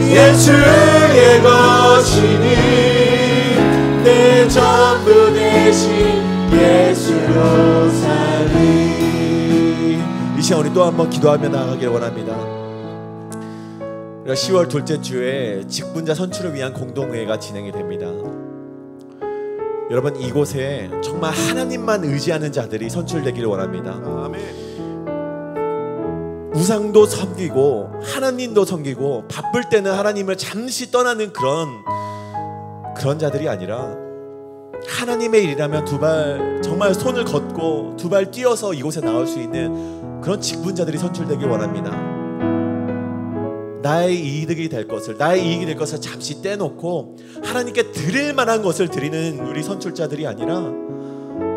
예수의 것이니 내 전부 대신 예수로 살리. 이 시간 우리 또 한번 기도하며 나아가길 원합니다. 10월 둘째 주에 직분자 선출을 위한 공동회의가 진행이 됩니다. 여러분, 이곳에 정말 하나님만 의지하는 자들이 선출되기를 원합니다. 아멘. 우상도 섬기고 하나님도 섬기고 바쁠 때는 하나님을 잠시 떠나는 그런 자들이 아니라 하나님의 일이라면 정말 손을 걷고 두 발 뛰어서 이곳에 나올 수 있는 그런 직분자들이 선출되길 원합니다. 나의 이득이 될 것을, 나의 이익이 될 것을 잠시 떼놓고 하나님께 드릴 만한 것을 드리는 우리 선출자들이 아니라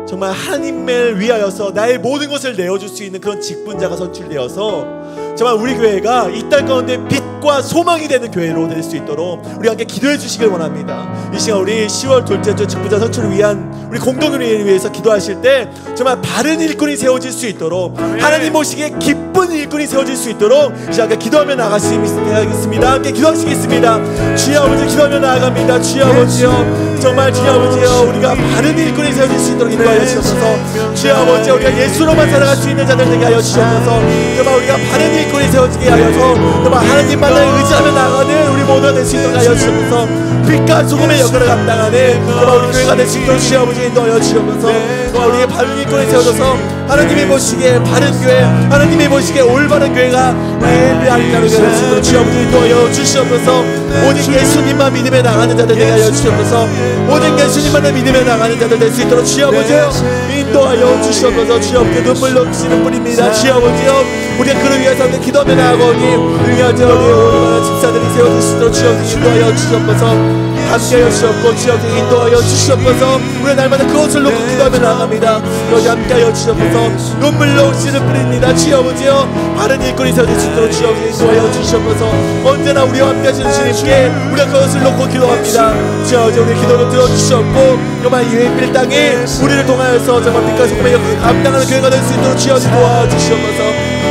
정말 하나님을 위하여서 나의 모든 것을 내어줄 수 있는 그런 직분자가 선출되어서 정말 우리 교회가 이 땅 가운데 빛과 소망이 되는 교회로 될 수 있도록 우리 함께 기도해 주시길 원합니다. 이 시간 우리 10월 둘째 주 직분자 선출을 위한 우리 공동회를 위해서 기도하실 때 정말 바른 일꾼이 세워질 수 있도록 하나님 보시기에 기쁜 일꾼이 세워질 수 있도록 이 시간 기도하며 나가시겠습니다. 함께 기도하시겠습니다. 주여 아버지 기도하며 나아갑니다. 주여 아버지요, 정말 주여 아버지요, 우리가 바른 일꾼이 세워질 수 있도록 인도하여 주셔서 주여 아버지 우리가 예수로만 살아갈 수 있는 자들 되게 하여 주셔서 정말 우리가 바른 일꾼이 세워지게 하여서 정말 하나님만을 의지하며 나가는 우리 모두가 될 수 있도록 하여 주셔서 빛과 소금의 역할을 감당하는 정말 우리 교회가 될 수 있도록 주여 아버지 인도하여 주셔서 정말 우리의 바른 일꾼이 세워져서 하나님이 보시기에 바른 교회, 하나님이 보시기에 올바른 교회가 예배하는 자로 될 수 있도록 주여 아버지 인도하여 주시옵소서. 오직 예수님만 믿음에 나가는 자들 되게 하여 주시옵소서. 오직 예수님만을 믿음에 나가는 자들 될 수 있도록 주여 아버지요 인도하여 주시옵소서. 주여 아버지 눈물 넘치는 분입니다. 주여 아버지요 우리가 그를 위해서 함께 기도하며 나아가오니 우리 아버지 오늘날 집사들이 세워질 수 있도록 주여 인도하여 주시옵소서. 함께하여 주시옵고 주여 인도하여 주시옵소서. 우리 날마다 그것을 놓고 기도하며 나아갑니다. 여기 함께하여 주시옵소서. 눈물 넘치는 분입니다. 주여 아버지요 바른 일꾼이 세워질 수 있도록 주여 인도하여 주시옵소서. 언제나 우리와 함께하시는 주님께 우리가 그것을 놓고 기도합니다. 주여 아버지 우리 기도를 들어주시옵고 정말 이 예필 땅에 우리를 통하여서 정말 빛과 소금의 역할을 감당하는 교회가 될 수 있도록 주여 도와주시옵소서.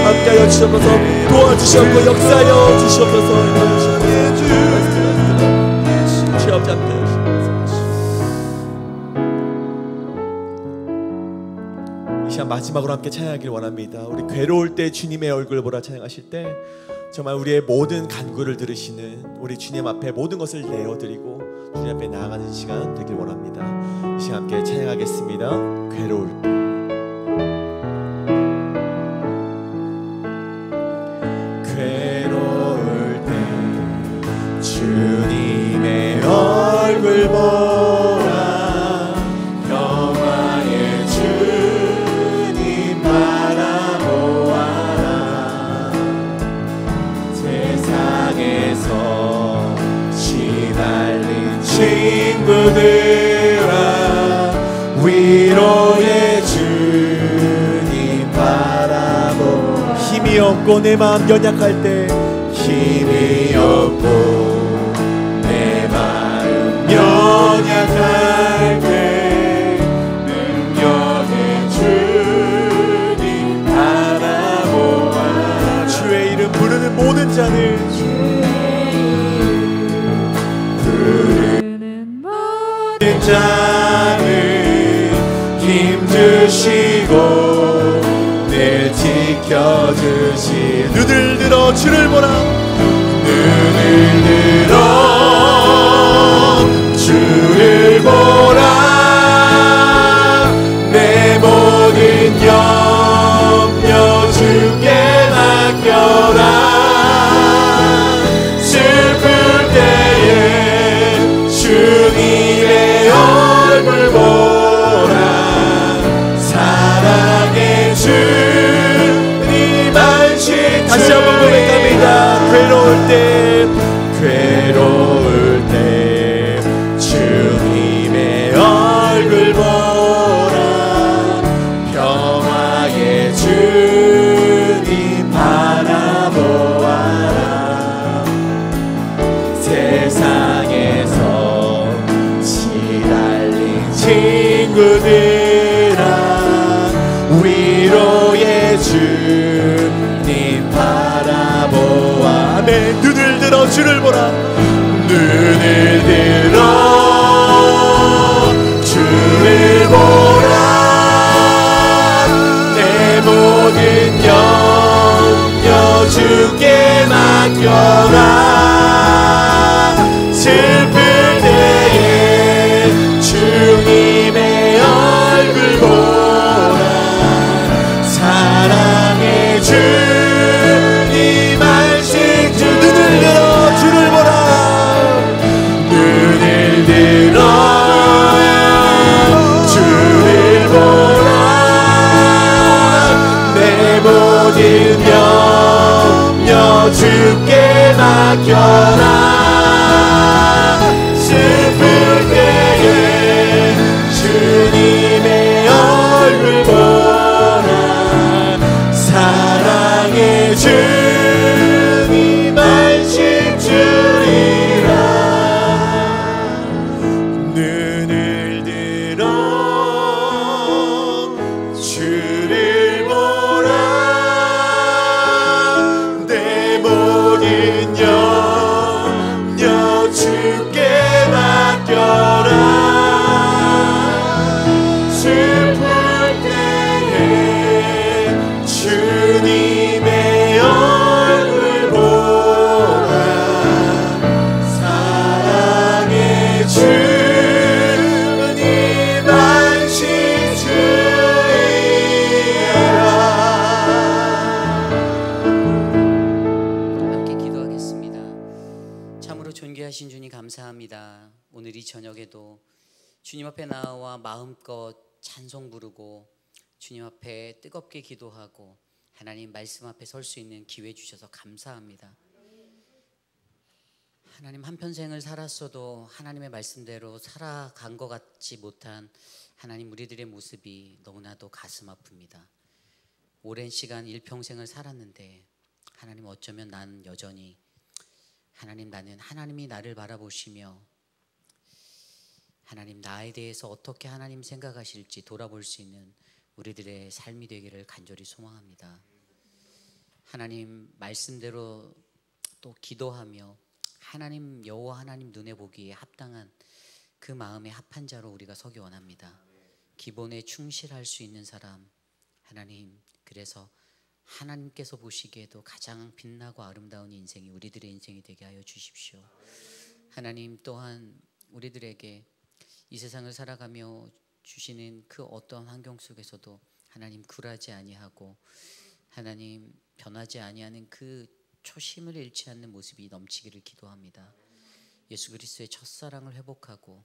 함께하여 주시옵소서. 도와주시옵고 역사하여 주시옵소서. 이 시간 마지막으로 함께 찬양하길 원합니다. 우리 괴로울 때 주님의 얼굴을 보라 찬양하실 때 정말 우리의 모든 간구를 들으시는 우리 주님 앞에 모든 것을 내어드리고 주님 앞에 나아가는 시간 되길 원합니다. 이 시간 함께 찬양하겠습니다. 괴로울 때 괴로울 때 주님의 얼굴 보라 평화의 주님 바라보아라 세상에서 시달린 친구들아 위로의 주님 바라보라 힘이 없고 내 마음 연약할 때 힘이 없고 연약할 때 능력의 주님 바라보아 주의 이름 부르는 모든 자들 부르는 모든 자는 힘주시고 늘 지켜주시. 눈을 들어 주를 보라. 눈을 들어 주를 보라. 내 모든 염려 주께 맡겨라. 슬플 때에 주님의 얼굴 보라. 사랑의 주님 안식. 다시 한번 고백합니다. 괴로울 때 주님의 얼굴 보라. 평화의 주님 바라보아라. 세상에서 시달린 친구들아 위로의 주님 바라보아. 아멘. 눈을 들어 주를 보라. 눈을 들어 주를 보라. 내 모든 염려 주께 맡겨라. 슬플 때에 주님의 얼굴 보라. 사랑의 주님 안식 주. 눈을 들어 주를 보라. 눈을 들어 주를 보라. 내 모든 염려 주께 맡겨라. 슬플 때에 주님의 얼굴 보라. 사랑의 주님 안식 주리라. 눈을 들어 주를 보라. 내 모든 염려 주께 맡겨라. 슬플 때에 주님의 얼굴 보라. 사랑의 주님 안식 주리라. 함께 기도하겠습니다. 참으로 존귀하신 주님 감사합니다. 오늘 이 저녁에도 주님 앞에 나와 마음껏 찬송 부르고 주님 앞에 뜨겁게 기도하고 하나님 말씀 앞에 설 수 있는 기회 주셔서 감사합니다. 하나님 한평생을 살았어도 하나님의 말씀대로 살아간 것 같지 못한 하나님 우리들의 모습이 너무나도 가슴 아픕니다. 오랜 시간 일평생을 살았는데 하나님 어쩌면 난 여전히 하나님 나는 하나님이 나를 바라보시며 하나님 나에 대해서 어떻게 하나님 생각하실지 돌아볼 수 있는 우리들의 삶이 되기를 간절히 소망합니다. 하나님 말씀대로 또 기도하며 하나님 여호와 하나님 눈에 보기에 합당한 그 마음의 합한 자로 우리가 서기 원합니다. 기본에 충실할 수 있는 사람 하나님, 그래서 하나님께서 보시기에도 가장 빛나고 아름다운 인생이 우리들의 인생이 되게 하여 주십시오. 하나님 또한 우리들에게 이 세상을 살아가며 주시는 그 어떤 환경 속에서도 하나님 굴하지 아니하고 하나님 변하지 아니하는 그 초심을 잃지 않는 모습이 넘치기를 기도합니다. 예수 그리스도의 첫사랑을 회복하고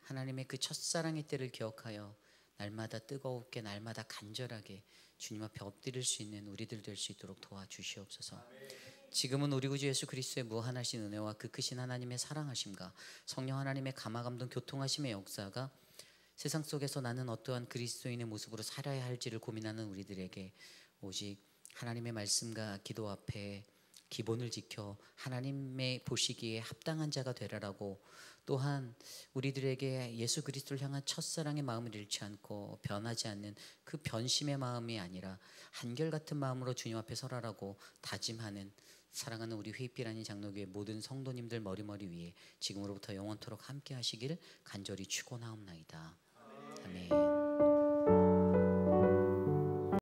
하나님의 그 첫사랑의 때를 기억하여 날마다 뜨겁게 날마다 간절하게 주님 앞에 엎드릴 수 있는 우리들 될 수 있도록 도와주시옵소서. 지금은 우리 구주 예수 그리스도의 무한하신 은혜와 그 크신 하나님의 사랑하심과 성령 하나님의 감화감동 교통하심의 역사가 세상 속에서 나는 어떠한 그리스도인의 모습으로 살아야 할지를 고민하는 우리들에게 오직 하나님의 말씀과 기도 앞에 기본을 지켜 하나님의 보시기에 합당한 자가 되라라고, 또한 우리들에게 예수 그리스도를 향한 첫사랑의 마음을 잃지 않고 변하지 않는 그 변심의 마음이 아니라 한결같은 마음으로 주님 앞에 서라라고 다짐하는 사랑하는 우리 회빛라니 장로교회 모든 성도님들 머리머리 위에 지금으로부터 영원토록 함께 하시길 간절히 축원하옵나이다. 아멘.